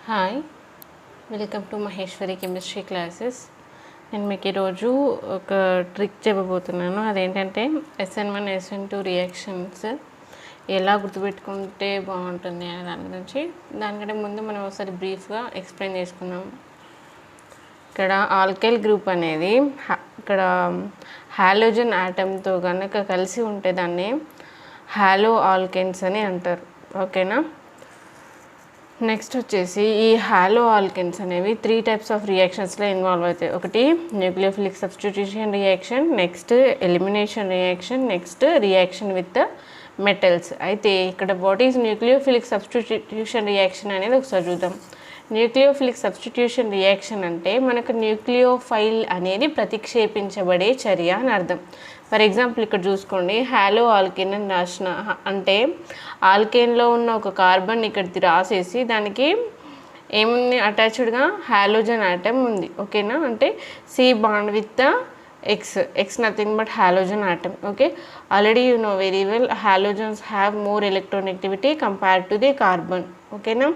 Hi, welcome to Maheshwari chemistry classes. నేను మీకు ఈరోజు ఒక ట్రిక్ చెప్పబోతున్నాను. అదేంటంటే SN1 SN2 రియాక్షన్స్ ఎలా గుర్తుపెట్టుకుంటే బాగుంటుంది అనే దాని గురించి. దానికంటే ముందు మనం ఒకసారి బ్రీఫ్గా ఎక్స్ప్లెయిన్ చేసుకుందాం. ఇక్కడ ఆల్కైల్ గ్రూప్ అనేది ఇక్కడ హాలోజన్ ఆటమ్తో కనుక కలిసి ఉంటే దాన్ని హాలో ఆల్కెన్స్ అని అంటారు. ఓకేనా. నెక్స్ట్ వచ్చేసి ఈ హాలో ఆల్కెన్స్ అనేవి 3 టైప్స్ ఆఫ్ రియాక్షన్స్లో ఇన్వాల్వ్ అవుతాయి. ఒకటి nucleophilic substitution reaction, next elimination reaction, next reaction with metals. అయితే ఇక్కడ what is nucleophilic substitution reaction అనేది ఒకసారి చూద్దాం. న్యూక్లియోఫిలిక్ సబ్స్టిట్యూషన్ రియాక్షన్ అంటే మనకు న్యూక్లియోఫైల్ అనేది ప్రతిక్షేపించబడే చర్య అని అర్థం. ఫర్ ఎగ్జాంపుల్ ఇక్కడ చూసుకోండి, హాలో ఆల్కేన్ అని రాసిన అంటే ఆల్కేన్లో ఉన్న ఒక కార్బన్ ఇక్కడ రాసేసి దానికి ఏముంది అటాచ్డ్గా హాలోజన్ ఆటమ్ ఉంది. ఓకేనా. అంటే C bond with X nothing but halogen atom. Okay, already you know very well halogens have more electronegativity compared to the carbon. ఓకేనా.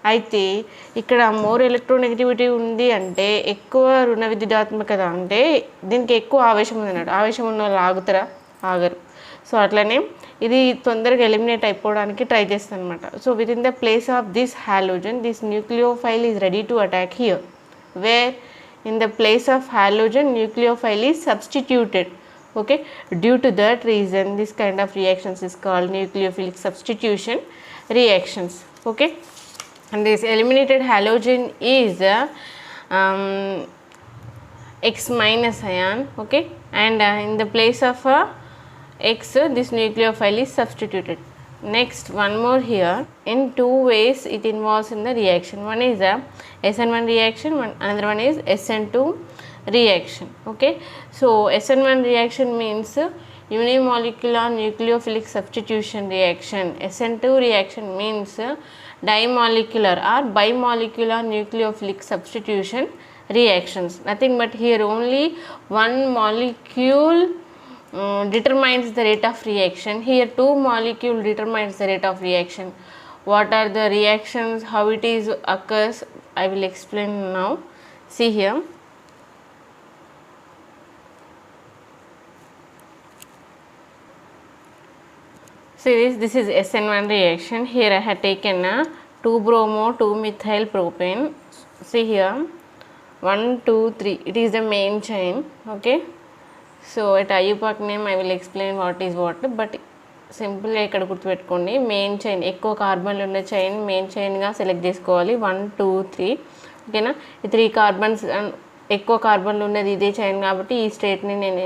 అయితే ఇక్కడ మోర్ ఎలక్ట్రోనెగటివిటీ ఉంది అంటే ఎక్కువ రుణ విద్యుదాత్మకత, అంటే దీనికి ఎక్కువ ఆవేశం ఉంది అన్నాడు. ఆవేశం ఉన్న వాళ్ళు ఆగుతారా? ఆగరు. సో అట్లనే ఇది తొందరగా ఎలిమినేట్ అయిపోవడానికి ట్రై చేస్తుంది అనమాట. So with in the place of this halogen this nucleophile is ready to attack here, where in the place of halogen nucleophile is substituted. Okay, due to that reason this kind of reactions is called nucleophilic substitution reactions. Okay, and this eliminated halogen is X minus ion. Okay, and in the place of X this nucleophile is substituted. Next, one more here. In two ways it involves in the reaction. One is a SN1 reaction, another one is SN2 reaction. Okay, so SN1 reaction means unimolecular nucleophilic substitution reaction. SN2 reaction means dimolecular or bimolecular nucleophilic substitution reactions. Nothing but here only one molecule determines the rate of reaction. Here two molecule determines the rate of reaction. What are the reactions, how it is occurs, I will explain now. See here. See this is SN1 reaction. Here I have taken 2-bromo 2-methyl propane. See here 1 2 3, it is the main chain. Okay, so at IUPAC name I will explain what is what, but సింపుల్గా ఇక్కడ గుర్తుపెట్టుకోండి. Main chain ఎక్కువ కార్బన్లు ఉన్న chain main చైన్గా select చేసుకోవాలి. 1 2 3. ఓకేనా. ఈ 3 carbons ఎక్కువ కార్బన్లు ఉన్నది ఇదే చైన్ కాబట్టి ఈ స్టేట్ని నేను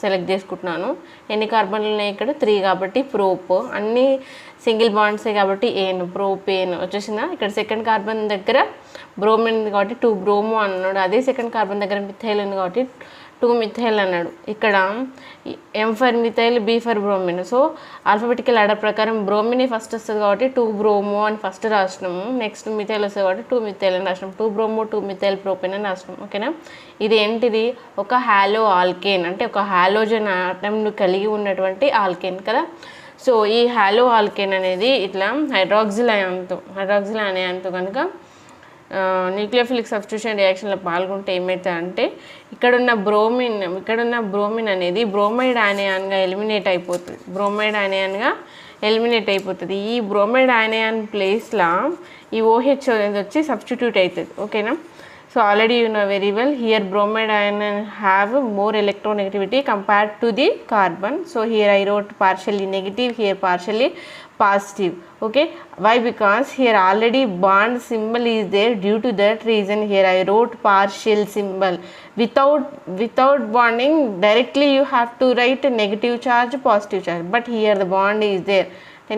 సెలెక్ట్ చేసుకుంటున్నాను. ఎన్ని కార్బన్లు ఉన్నాయి ఇక్కడ? 3 కాబట్టి ప్రోప్. అన్నీ సింగిల్ బాండ్సే కాబట్టి ఏన్ ప్రోపేన్ వచ్చేసిందా. ఇక్కడ సెకండ్ కార్బన్ దగ్గర బ్రోమిన్ ఉంది కాబట్టి 2 బ్రోమో అన్నాడు. అదే సెకండ్ కార్బన్ దగ్గర మిథైల్ ఉంది కాబట్టి 2 మిథైల్ అన్నాడు. ఇక్కడ M for methyl, B for bromine. So alphabetical order ప్రకారం బ్రోమిన్ ఫస్ట్ వస్తుంది కాబట్టి 2 బ్రోమో అని ఫస్ట్ రాసినాము. నెక్స్ట్ మిథైల్ వస్తుంది కాబట్టి 2 మిథైల్ అని రాసినాం. 2 బ్రోమో 2 మిథైల్ ప్రోపెన్ అని రాసినాం. ఓకేనా. ఇది ఏంటిది? ఒక హాలో ఆల్కేన్, అంటే ఒక హాలోజన్ ఆటమ్ను కలిగి ఉన్నటువంటి ఆల్కేన్ కదా. సో ఈ హాలో ఆల్కేన్ అనేది ఇట్లా హైడ్రాక్సిల్ అయాన్తో కనుక న్యూక్లియోఫిలిక్ సబ్స్టిట్యూషన్ రియాక్షన్లో పాల్గొంటే ఏమవుతుందంటే ఇక్కడున్న బ్రోమిన్ అనేది బ్రోమైడ్ ఆనయాన్గా ఎలిమినేట్ అయిపోతుంది. ఈ బ్రోమైడ్ ఆనయాన్ ప్లేస్లో ఈ OH అనేది వచ్చి సబ్స్టిట్యూట్ అవుతుంది. ఓకేనా. So already you know very well here bromide ion have more electronegativity compared to the carbon. So here I wrote partially negative, here partially positive. Okay, why? Because here already bond symbol is there. Due to that reason here I wrote partial symbol. Without bonding directly you have to write negative charge, positive charge, but here the bond is there.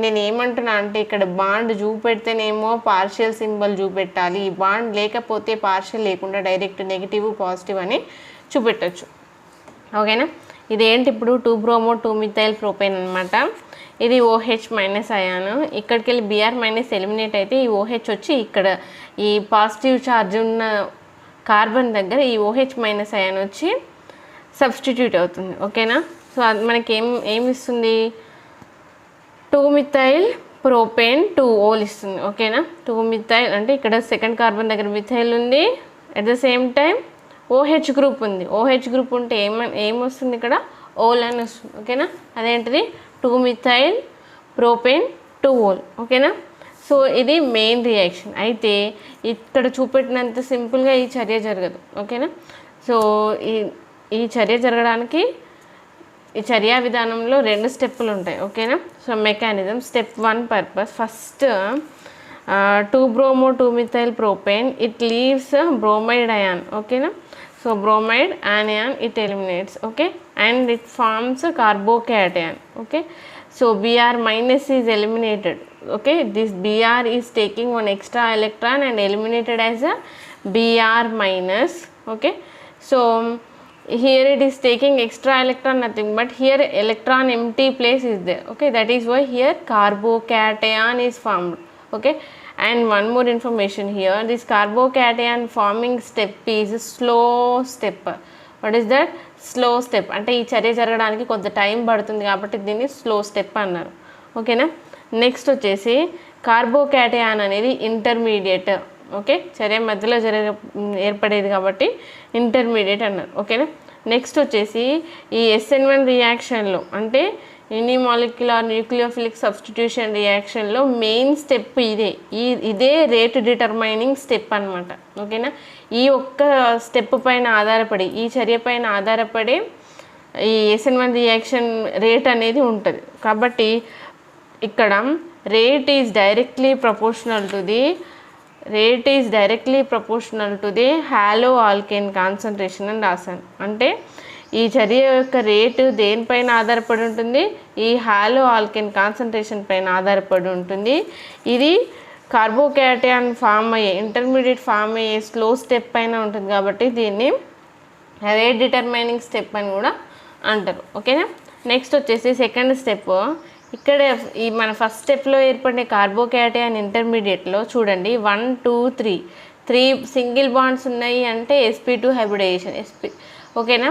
నేను ఏమంటున్నా అంటే ఇక్కడ bond చూపెడితేనేమో partial symbol చూపెట్టాలి, bond లేకపోతే partial లేకుండా direct negative positive అని చూపెట్టచ్చు. ఓకేనా. ఇదేంటి ఇప్పుడు 2 బ్రోమో 2 మిథైల్ ప్రోపేన్ అనమాట. ఇది OH మైనస్ అయాను. ఇక్కడికి వెళ్ళి Br మైనస్ ఎలిమినేట్ అయితే ఈ OH వచ్చి ఇక్కడ ఈ పాజిటివ్ ఛార్జ్ ఉన్న కార్బన్ దగ్గర ఈ OH మైనస్ అయాన్ వచ్చి సబ్స్టిట్యూట్ అవుతుంది. ఓకేనా. సో అది మనకి ఏమి ఇస్తుంది? 2 మిథైల్ ప్రోపేన్ 2 ఇస్తుంది. ఓకేనా, 2 మిథైల్ అంటే ఇక్కడ సెకండ్ కార్బన్ దగ్గర మిథైల్ ఉంది, at the same time OH group ఉంది. OH గ్రూప్ ఉంటే ఏమొస్తుంది ఇక్కడ ఓల్ అని వస్తుంది. ఓకేనా, అదేంటిది 2 మిథైల్ ప్రోపేన్ 2 ఓకేనా. సో ఇది మెయిన్ రియాక్షన్. అయితే ఇక్కడ చూపెట్టినంత సింపుల్గా ఈ చర్య జరగదు. ఓకేనా, సో ఈ చర్య జరగడానికి ఈ చర్యా విధానంలో 2 స్టెప్పులు ఉంటాయి. ఓకేనా, so mechanism step 1 purpose first 2 methyl propane it leaves bromide ion. ఓకేనా, so bromide anion it eliminates. Okay, and it forms a carbocation. Okay, so Br minus is eliminated. Okay, this Br is taking one extra electron and eliminated as a Br minus. Okay, so here it is taking extra electron, nothing but here electron empty place is there. Okay, that is why here carbocation is formed. Okay, and one more information here, this carbocation forming step is slow step. What is that? Slow step అంటే ఈ చర్య జరగడానికి కొంత time పడుతుంది కాబట్టి దీన్ని slow step అన్నారు. ఓకేనా, నెక్స్ట్ వచ్చేసి కార్బోకాటయాన్ అనేది ఇంటర్మీడియట్. ఓకే, చర్య మధ్యలో ఏర్పడేది కాబట్టి ఇంటర్మీడియట్ అన్నారు. ఓకేనా, నెక్స్ట్ వచ్చేసి ఈ SN1 రియాక్షన్లో అంటే యూనిమాలిక్యులర్ న్యూక్లియోఫిలిక్ సబ్స్టిట్యూషన్ రియాక్షన్లో మెయిన్ స్టెప్ ఇదే రేట్ డిటర్మైనింగ్ స్టెప్ అనమాట. ఓకేనా, ఈ ఒక్క స్టెప్ పైన ఆధారపడి ఈ చర్య పైన ఆధారపడి ఈ SN1 రియాక్షన్ రేట్ అనేది ఉంటుంది. కాబట్టి ఇక్కడ rate is directly proportional to the hollow alkane concentration అని రాశాను. అంటే ఈ చర్య యొక్క రేటు దేనిపైన ఆధారపడి ఉంటుంది? ఈ హాలో ఆల్కేన్ కాన్సన్ట్రేషన్ పైన ఆధారపడి ఉంటుంది. ఇది కార్బోకాటయాన్ ఇంటర్మీడియట్ ఫామ్ అయ్యే స్లో స్టెప్ పైన ఉంటుంది కాబట్టి దీన్ని రేట్ డిటర్మైనింగ్ స్టెప్ అని కూడా అంటారు. ఓకేనా, నెక్స్ట్ వచ్చేసి సెకండ్ స్టెప్. ఇక్కడ ఈ మన ఫస్ట్ స్టెప్లో ఏర్పడిన కార్బోకాటయాన్ ఇంటర్మీడియట్లో చూడండి 1 2 3 సింగిల్ బాండ్స్ ఉన్నాయి అంటే sp2 హైబ్రిడైజేషన్. ఓకేనా,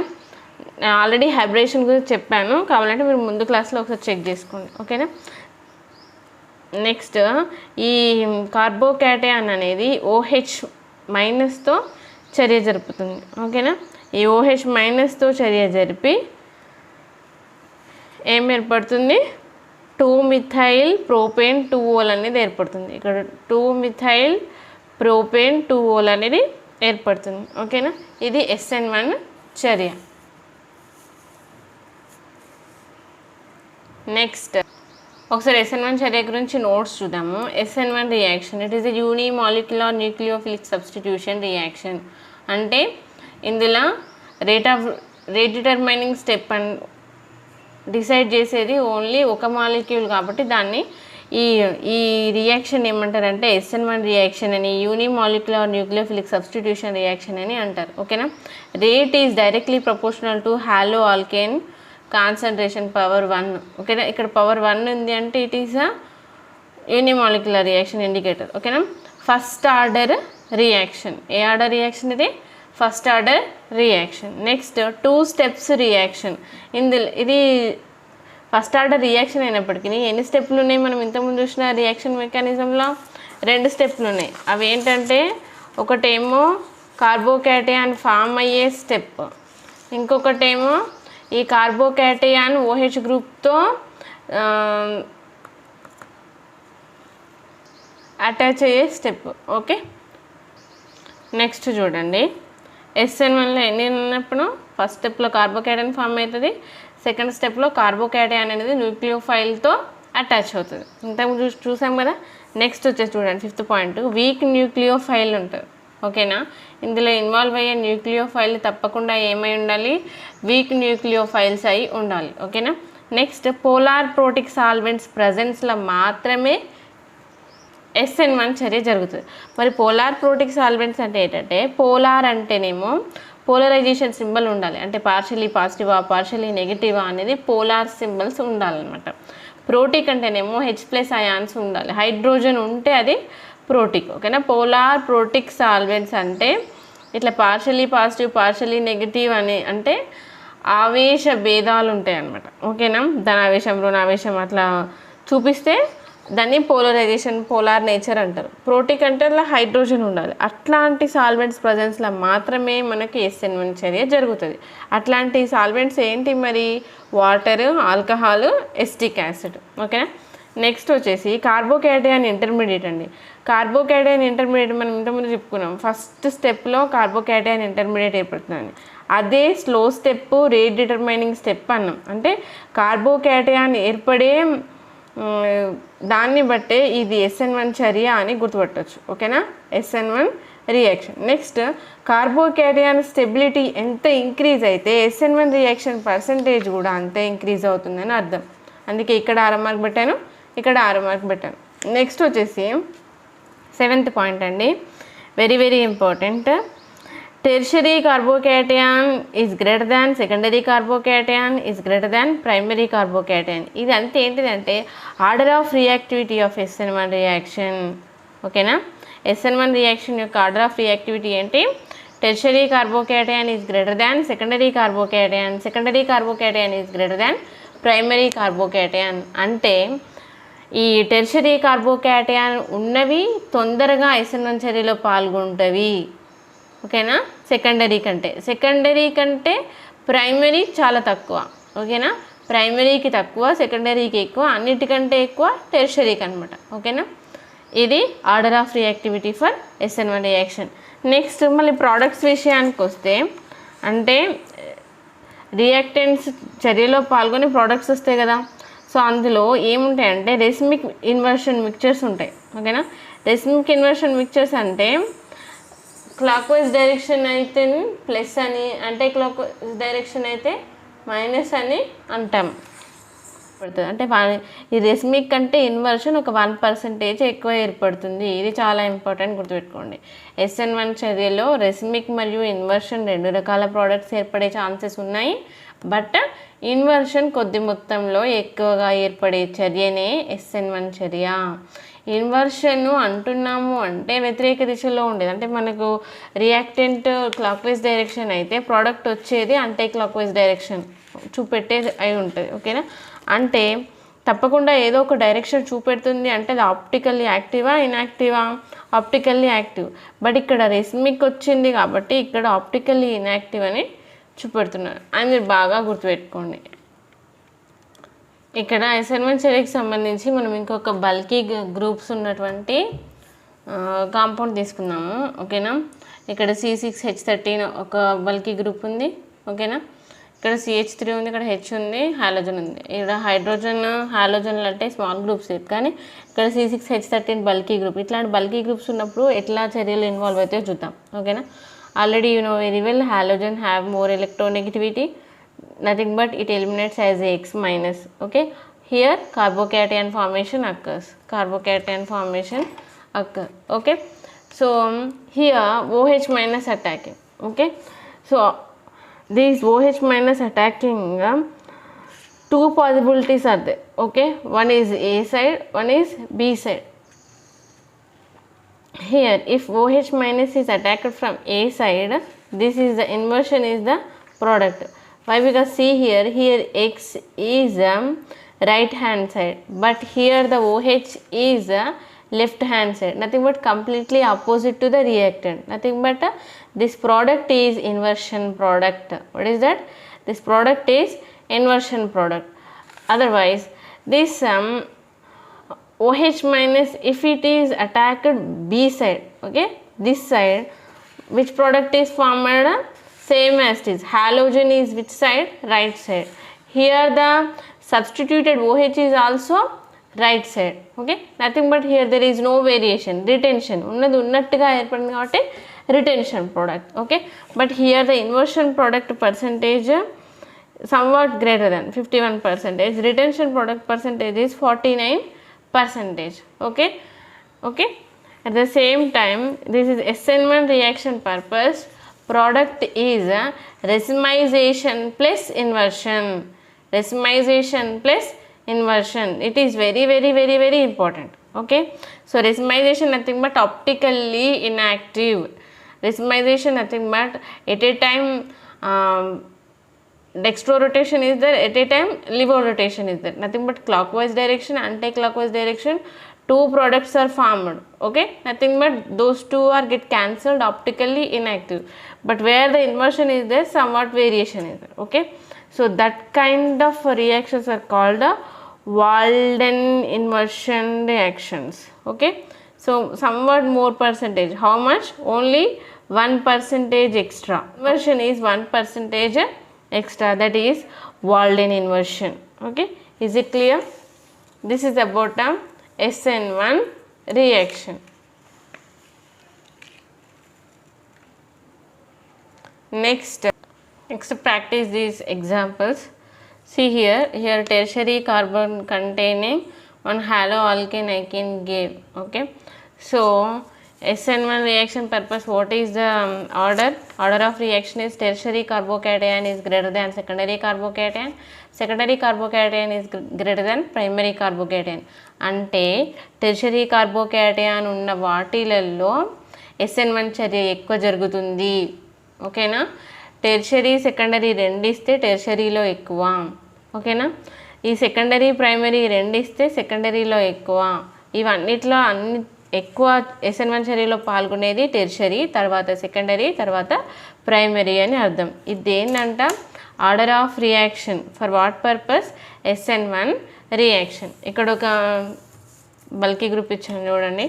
ఆల్రెడీ హైబ్రిడేషన్ గురించి చెప్పాను, కావాలంటే మీరు ముందు క్లాస్లో ఒకసారి చెక్ చేసుకోండి. ఓకేనా, నెక్స్ట్ ఈ కార్బోకాటయాన్ అనేది OH మైనస్తో చర్య జరుపుతుంది. ఓకేనా, ఈ OH మైనస్తో చర్య జరిపి ఏం ఏర్పడుతుంది? 2 మిథైల్ ప్రోపేన్ 2 అనేది ఏర్పడుతుంది. ఇక్కడ 2 మిథైల్ ప్రోపేన్ 2 అనేది ఏర్పడుతుంది. ఓకేనా, ఇది SN1 చర్య. నెక్స్ట్ ఒకసారి SN1 చర్య గురించి నోట్స్ చూద్దాము. SN1 reaction it is a unimolecular nucleophilic substitution reaction. అంటే ఇందులో rate determining step and decide చేసేది ఓన్లీ ఒక మాలిక్యూల్ కాబట్టి దాన్ని ఈ రియాక్షన్ ఏమంటారంటే SN1 రియాక్షన్ అని, యూనిమాలిక్యులర్ న్యూక్లియోఫిలిక్ సబ్స్టిట్యూషన్ రియాక్షన్ అని అంటారు. ఓకేనా, rate is directly proportional to hollow alkane concentration power 1. ఓకేనా, ఇక్కడ పవర్ 1 ఉంది అంటే it is a unimolecular reaction indicator. ఓకేనా, ఫస్ట్ ఆర్డర్ రియాక్షన్. ఏ ఆర్డర్ రియాక్షన్ ఇది? First order reaction. Next 2 steps reaction. ఇది ఫస్ట్ ఆర్డర్ రియాక్షన్ అయినప్పటికీ ఎన్ని స్టెప్లు ఉన్నాయి? మనం ఇంతకుముందు చూసిన రియాక్షన్ మెకానిజంలో 2 స్టెప్లు ఉన్నాయి. అవి ఏంటంటే ఒకటేమో కార్బోకాటయాన్ ఫామ్ అయ్యే స్టెప్, ఇంకొకటేమో ఈ కార్బోకాటయాన్ OH గ్రూప్తో అటాచ్ అయ్యే స్టెప్. ఓకే, నెక్స్ట్ చూడండి SN1లో ఎన్ని ఉన్నప్పుడు ఫస్ట్ స్టెప్లో కార్బోకాటయాన్ ఫామ్ అవుతుంది, సెకండ్ స్టెప్లో కార్బోకాటయాన్ అనేది న్యూక్లియోఫైల్తో అటాచ్ అవుతుంది. ఇంతకు చూసాం కదా. నెక్స్ట్ వచ్చేసి చూడండి 5th పాయింట్, వీక్ న్యూక్లియోఫైల్ ఉంటుంది. ఓకేనా, ఇందులో ఇన్వాల్వ్ అయ్యే న్యూక్లియోఫైల్ తప్పకుండా ఏమై ఉండాలి? వీక్ న్యూక్లియోఫైల్స్ అయి ఉండాలి. ఓకేనా, నెక్స్ట్ పోలార్ ప్రోటిక్ సాల్వెంట్స్ ప్రజెన్స్లో మాత్రమే SN1 చర్య జరుగుతుంది. మరి పోలార్ ప్రోటిక్ సాల్వెంట్స్ అంటే ఏంటంటే, పోలార్ అంటేనేమో పోలరైజేషన్ సింబల్ ఉండాలి, అంటే పార్షియలీ పాజిటివా పార్షియలీ నెగిటివా అనేది పోలార్ సింబల్స్ ఉండాలన్నమాట. ప్రోటిక్ అంటేనేమో H+ అయాన్స్ ఉండాలి, హైడ్రోజన్ ఉంటే అది ప్రోటిక్. ఓకేనా, పోలార్ ప్రోటిక్ సాల్వెంట్స్ అంటే ఇట్లా పార్షియలీ పాజిటివ్ పార్షియలీ నెగిటివ్ అని అంటే ఆవేశ భేదాలు ఉంటాయి అన్నమాట. ఓకేనా, ధనావేశం రుణావేశం అట్లా చూపిస్తే దాన్ని పోలరైజేషన్, పోలార్ నేచర్ అంటారు. ప్రోటిక్ అంటే అలా హైడ్రోజన్ ఉండాలి. అట్లాంటి సాల్వెంట్స్ ప్రజెన్స్లో మాత్రమే మనకి SN1 చర్య జరుగుతుంది. అట్లాంటి సాల్వెంట్స్ ఏంటి మరి? Water, alcohol, acetic acid. ఓకేనా. నెక్స్ట్ వచ్చేసి కార్బోకేటయాన్ ఇంటర్మీడియట్ అండి. కార్బోకేటయాన్ ఇంటర్మీడియట్ మనం ఇంతకుముందు చెప్పుకున్నాం. ఫస్ట్ స్టెప్లో కార్బోకేటయాన్ ఇంటర్మీడియట్ ఏర్పడుతుందండి. అదే slow step, rate determining step అన్నాం. అంటే కార్బోకేటయాన్ ఏర్పడే దాన్ని బట్టే ఇది SN1 చర్య అని గుర్తుపట్టవచ్చు. ఓకేనా. SN1 reaction. Next carbocation stability ఎంత ఇంక్రీజ్ అయితే SN1 రియాక్షన్ పర్సంటేజ్ కూడా అంతే ఇంక్రీజ్ అవుతుందని అర్థం. అందుకే ఇక్కడ 6 మార్క్ పెట్టాను, ఇక్కడ 6 మార్క్ పెట్టాను. నెక్స్ట్ వచ్చేసి 7th పాయింట్ అండి, very very important. Tertiary carbocation is greater than secondary carbocation is greater than primary carbocation. ఇది అంతే ఏంటిదంటే order of reactivity of SN1 reaction. ఓకేనా. SN1 రియాక్షన్ యొక్క ఆర్డర్ ఆఫ్ రియాక్టివిటీ ఏంటి? Tertiary carbocation is greater than secondary carbocation, secondary carbocation is greater than primary carbocation. అంటే ఈ tertiary carbocation ఉన్నవి తొందరగా SN1 చర్యలో పాల్గొంటవి. ఓకేనా. సెకండరీ కంటే ప్రైమరీ చాలా తక్కువ. ఓకేనా. ప్రైమరీకి తక్కువ, సెకండరీకి ఎక్కువ, అన్నిటికంటే ఎక్కువ టెర్షరీకి అనమాట. ఓకేనా. ఇది order of reactivity for SN1 reaction. Next మళ్ళీ ప్రోడక్ట్స్ విషయానికి వస్తే, అంటే రియాక్టెంట్స్ చర్యలో పాల్గొని ప్రోడక్ట్స్ వస్తాయి కదా. సో అందులో ఏముంటాయంటే రెసిమిక్ ఇన్వర్షన్ మిక్చర్స్ ఉంటాయి. ఓకేనా. రెసిమిక్ ఇన్వర్షన్ మిక్చర్స్ అంటే క్లాక్ వైజ్ డైరెక్షన్ అయితే ప్లస్ అని, అంటే క్లాక్ వైజ్ డైరెక్షన్ అయితే మైనస్ అని అంటాం. పడుతుంది అంటే ఈ రెసిమిక్ అంటే ఇన్వర్షన్ ఒక 1% ఎక్కువ ఏర్పడుతుంది. ఇది చాలా ఇంపార్టెంట్, గుర్తుపెట్టుకోండి. SN1 చర్యలో రెసిమిక్ మరియు ఇన్వర్షన్ 2 రకాల ప్రోడక్ట్స్ ఏర్పడే ఛాన్సెస్ ఉన్నాయి. బట్ ఇన్వర్షన్ కొద్ది మొత్తంలో ఎక్కువగా ఏర్పడే చర్యనే SN1 చర్య. ఇన్వర్షన్ అంటున్నాము అంటే వ్యతిరేక దిశలో ఉండేది. అంటే మనకు రియాక్టెంట్ క్లాక్ వైజ్ డైరెక్షన్ అయితే ప్రోడక్ట్ వచ్చేది యాంటీ క్లాక్ వైజ్ డైరెక్షన్ చూపెట్టేది అయి ఉంటుంది. ఓకేనా. అంటే తప్పకుండా ఏదో ఒక డైరెక్షన్ చూపెడుతుంది. అంటే అది ఆప్టికల్లీ యాక్టివా, ఇన్యాక్టివా? Optically active. బట్ ఇక్కడ రెసిమిక్ వచ్చింది కాబట్టి ఇక్కడ ఆప్టికల్లీ ఇన్యాక్టివ్ అని చూపెడుతున్నారు అని మీరు బాగా గుర్తుపెట్టుకోండి. ఇక్కడ SN1 చర్యకి సంబంధించి మనం ఇంకొక బల్కీ గ్రూప్స్ ఉన్నటువంటి కాంపౌండ్ తీసుకుందాము. ఓకేనా. ఇక్కడ C6H13 ఒక బల్కీ గ్రూప్ ఉంది. ఓకేనా. ఇక్కడ CH3 ఉంది, ఇక్కడ H ఉంది, హాలోజన్ ఉంది. ఇక్కడ హైడ్రోజన్, హాలోజన్లు అంటే స్మాల్ గ్రూప్స్, కానీ ఇక్కడ C6H13 బల్కీ గ్రూప్. ఇట్లాంటి బల్కీ గ్రూప్స్ ఉన్నప్పుడు ఎట్లా చర్యలు ఇన్వాల్వ్ అవుతాయో చూద్దాం. ఓకేనా. Already you know very well, halogen have more electronegativity, nothing but it eliminates as a X minus. Okay, here carbocation formation occurs. Okay, so here OH minus attacking. Okay, so these OH minus attacking, two possibilities are there. Okay, one is A side, one is B side. Here if OH minus is attacked from A side, this is the inversion is the product. Why? Because see here X is right hand side, but here the OH is left hand side. Nothing but completely opposite to the reactant. Nothing but this product is inversion product. What is that? This product is inversion product. Otherwise this OH minus, if it is attacked B side, okay, this side, which product is formed? Same as it is. Halogen is which side? Right side. Here the substituted OH is also right side. Okay, nothing but here there is no variation, retention ఉన్నది ఉన్నట్టుగా ఏర్పడింది కాబట్టి retention product. Okay, but here the inversion product percentage somewhat greater than 51%. Retention product percentage is 49%. Okay, at the same time this is SN1 reaction purpose. Product is racemization plus inversion. It is very important. Okay, so racemization nothing but optically inactive. Racemization nothing but at a time dextro rotation is there, at a time levo rotation is there. Nothing but clockwise direction, anti-clockwise direction, two products are formed. Okay, nothing but those two are get cancelled, optically inactive. But where the inversion is there, somewhat variation is there. Okay, so that kind of reactions are called Walden inversion reactions. Okay, so somewhat more percentage. How much? Only 1% extra. Inversion is 1% extra, that is Walden inversion. Okay, is it clear? This is about SN1 reaction. Next practice these examples. See here tertiary carbon containing one haloalkane alkene gave. Okay, so SN1 reaction purpose, what is the order of reaction is tertiary carbocation is greater than secondary carbocation, secondary carbocation is greater than primary carbocation. అంటే tertiary carbocation ఉన్న వాటిలలో SN1 చర్య ఎక్కువ జరుగుతుంది. ఓకేనా, tertiary secondary రెండు ఇస్తే టెర్షరీలో ఎక్కువ. ఓకేనా, ఈ సెకండరీ ప్రైమరీ రెండు ఇస్తే సెకండరీలో ఎక్కువ. ఇవన్నిట్లో ఎక్కువ SN1 చర్యలో పాల్గొనేది టెర్షరీ, తర్వాత సెకండరీ, తర్వాత ప్రైమరీ అని అర్థం. ఇది ఏంటంట order of reaction. For what purpose? SN1 reaction. ఇక్కడ ఒక బల్కీ గ్రూప్ ఇచ్చాను చూడండి.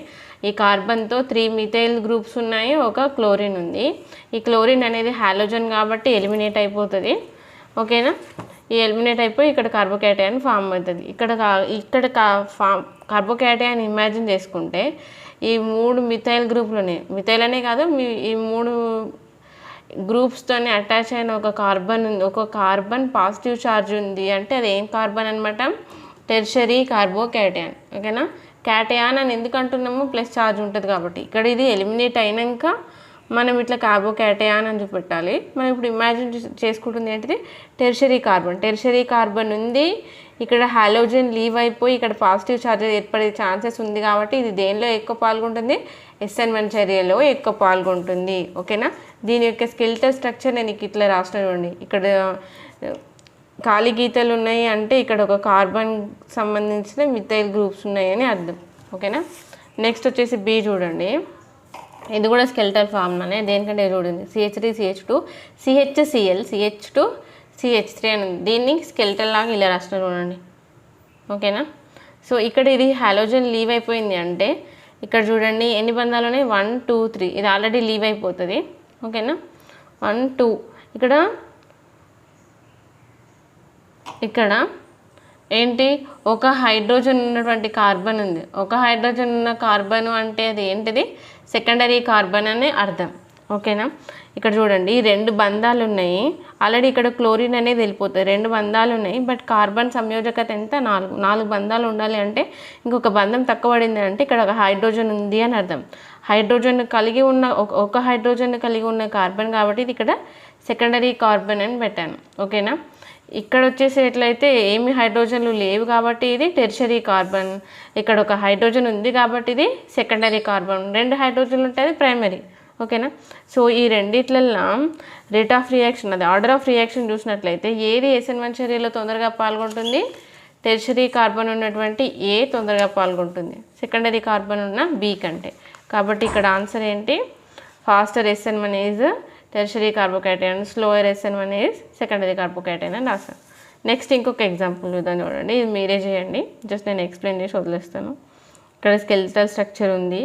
ఈ కార్బన్తో 3 మిథైల్ గ్రూప్స్ ఉన్నాయి, ఒక క్లోరిన్ ఉంది. ఈ క్లోరిన్ అనేది హాలోజన్ కాబట్టి ఎలిమినేట్ అయిపోతుంది. ఓకేనా, ఈ ఎలిమినేట్ అయిపోయి ఇక్కడ కార్బోకేటయాన్ ఫామ్ అవుతుంది. ఇక్కడ కార్బోకేటయాన్ ఇమాజిన్ చేసుకుంటే ఈ 3 మిథైల్ గ్రూపులని, మిథైల్ అనే కాదు, ఈ 3 గ్రూప్స్తోనే అటాచ్ అయిన ఒక కార్బన్ పాజిటివ్ ఛార్జ్ ఉంది అంటే అది ఏం కార్బన్ అనమాట? Tertiary carbocation. ఓకేనా, క్యాటయాన్ అని ఎందుకు అంటున్నాము? ప్లస్ ఛార్జ్ ఉంటుంది కాబట్టి. ఇక్కడ ఇది ఎలిమినేట్ అయినాక మనం ఇట్లా కార్బోకేటయాన్ అని చూపెట్టాలి. మనం ఇప్పుడు ఇమాజిన్ చేసుకుంటుంది ఏంటిది? Tertiary carbon. టెర్షరీ కార్బన్ ఉంది, ఇక్కడ హాలోజన్ లీవ్ అయిపోయి ఇక్కడ పాజిటివ్ ఛార్జ్ ఏర్పడే ఛాన్సెస్ ఉంది కాబట్టి ఇది దేనిలో ఎక్కువ పాల్గొంటుంది? SN1 చర్యలో ఎక్కువ పాల్గొంటుంది. ఓకేనా, దీని యొక్క స్కెలిటల్ స్ట్రక్చర్ నేను ఇట్లా రాసిన చూడండి. ఇక్కడ ఖాళీ గీతలు ఉన్నాయి అంటే ఇక్కడ ఒక కార్బన్ సంబంధించిన మిథైల్ గ్రూప్స్ ఉన్నాయని అర్థం. ఓకేనా, నెక్స్ట్ వచ్చేసి బి చూడండి. ఇది కూడా స్కెలిటల్ ఫార్ములానే. దేనికంటే చూడండి, CH3 CH2 CHCl CH2 CH3 అని ఉంది. దీన్ని స్కెలిటల్ లాగా ఇలా రాసిన చూడండి. ఓకేనా, సో ఇక్కడ ఇది హాలోజన్ లీవ్ అయిపోయింది అంటే ఇక్కడ చూడండి ఎన్ని బంధాలు ఉన్నాయి? 1 2 3. ఇది ఆల్రెడీ లీవ్ అయిపోతుంది. ఓకేనా, 1 2. ఇక్కడ ఏంటి? ఒక హైడ్రోజన్ ఉన్నటువంటి కార్బన్ ఉంది. ఒక హైడ్రోజన్ ఉన్న కార్బన్ అంటే అది ఏంటిది? సెకండరీ కార్బన్ అని అర్థం. ఓకేనా, ఇక్కడ చూడండి 2 బంధాలు ఉన్నాయి. ఆల్రెడీ ఇక్కడ క్లోరిన్ అనేది వెళ్ళిపోతుంది. 2 బంధాలు ఉన్నాయి, బట్ కార్బన్ సంయోజకత ఎంత? 4 బంధాలు ఉండాలి అంటే ఇంకొక బంధం తక్కువ పడింది అంటే ఇక్కడ ఒక హైడ్రోజన్ ఉంది అని అర్థం. హైడ్రోజన్ కలిగి ఉన్న ఒక హైడ్రోజన్ కలిగి ఉన్న కార్బన్ కాబట్టి ఇది ఇక్కడ సెకండరీ కార్బన్ అని పెట్టాను. ఓకేనా, ఇక్కడ వచ్చేసి ఎట్లయితే ఏమి హైడ్రోజన్లు లేవు కాబట్టి ఇది టెర్షరీ కార్బన్. ఇక్కడ ఒక హైడ్రోజన్ ఉంది కాబట్టి ఇది సెకండరీ కార్బన్. 2 హైడ్రోజన్లు ఉంటే అది ప్రైమరీ. ఓకేనా, సో ఈ రెండిట్లలో రేట్ ఆఫ్ రియాక్షన్, అది ఆర్డర్ ఆఫ్ రియాక్షన్ చూసినట్లయితే ఏది SN1 చర్యలో తొందరగా పాల్గొంటుంది? టెర్షరీ కార్బన్ ఉన్నటువంటి ఏ తొందరగా పాల్గొంటుంది, సెకండరీ కార్బన్ ఉన్న బి కంటే. కాబట్టి ఇక్కడ ఆన్సర్ ఏంటి? Faster SN1 is tertiary carbocation, slower SN1 is secondary carbocation అని రాస్తాను. నెక్స్ట్ ఇంకొక ఎగ్జాంపుల్ చూద్దాం చూడండి. ఇది మీరే చేయండి, జస్ట్ నేను ఎక్స్ప్లెయిన్ చేసి వదిలేస్తాను. ఇక్కడ స్కెలిటల్ స్ట్రక్చర్ ఉంది,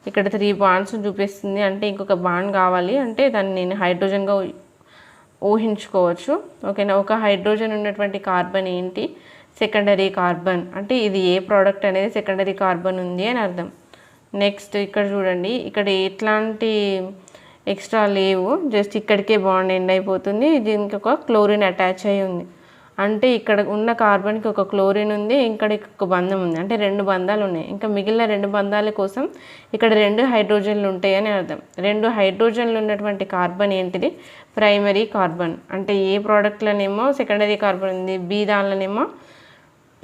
ఇక్కడ 3 బాండ్స్ చూపిస్తుంది అంటే ఇంకొక బాండ్ కావాలి అంటే దాన్ని నేను హైడ్రోజన్గా ఊహించుకోవచ్చు. ఓకేనా, ఒక హైడ్రోజన్ ఉన్నటువంటి కార్బన్ ఏంటి? Secondary carbon. అంటే ఇది ఏ ప్రోడక్ట్ అనేది సెకండరీ కార్బన్ ఉంది అని అర్థం. నెక్స్ట్ ఇక్కడ చూడండి, ఇక్కడ ఎట్లాంటి ఎక్స్ట్రా లేవు, జస్ట్ ఇక్కడికే బాండ్ ఎండ్ అయిపోతుంది. దీనికి ఒక క్లోరిన్ అటాచ్ అయి ఉంది అంటే ఇక్కడ ఉన్న కార్బన్కి ఒక క్లోరిన్ ఉంది, ఇక్కడ ఒక బంధం ఉంది అంటే 2 బంధాలు ఉన్నాయి. ఇంకా మిగిలిన 2 బంధాల కోసం ఇక్కడ 2 హైడ్రోజన్లు ఉంటాయని అర్థం. 2 హైడ్రోజన్లు ఉన్నటువంటి కార్బన్ ఏంటిది? Primary carbon. అంటే ఏ ప్రోడక్ట్లోనేమో సెకండరీ కార్బన్ ఉంది, బి దానిలోనేమో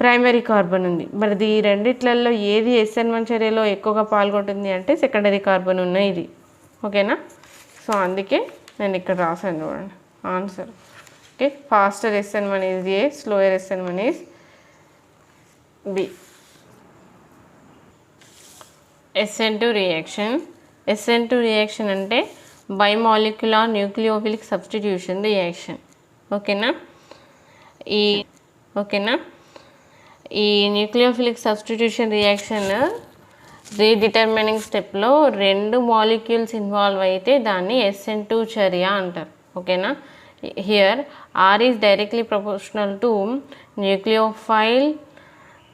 ప్రైమరీ కార్బన్ ఉంది. మరి ఈ రెండిట్లలో ఏది SN1 చర్యలో ఎక్కువగా పాల్గొంటుంది అంటే సెకండరీ కార్బన్ ఉన్న ఇది. ఓకేనా, సో అందుకే నేను ఇక్కడ రాసాను చూడండి answer. Okay, faster SN1 is A, slower SN1 is B. SN2 reaction. SN2 reaction అంటే బైమాలిక్యులర్ న్యూక్లియోఫిలిక్ సబ్స్టిట్యూషన్ రియాక్షన్. ఓకేనా, ఈ న్యూక్లియోఫిలిక్ సబ్స్టిట్యూషన్ రియాక్షన్ రీడిటర్మినింగ్ స్టెప్లో 2 మాలిక్యూల్స్ ఇన్వాల్వ్ అయితే దాన్ని SN2 చర్య అంటారు. ఓకేనా, here R is directly proportional to nucleophile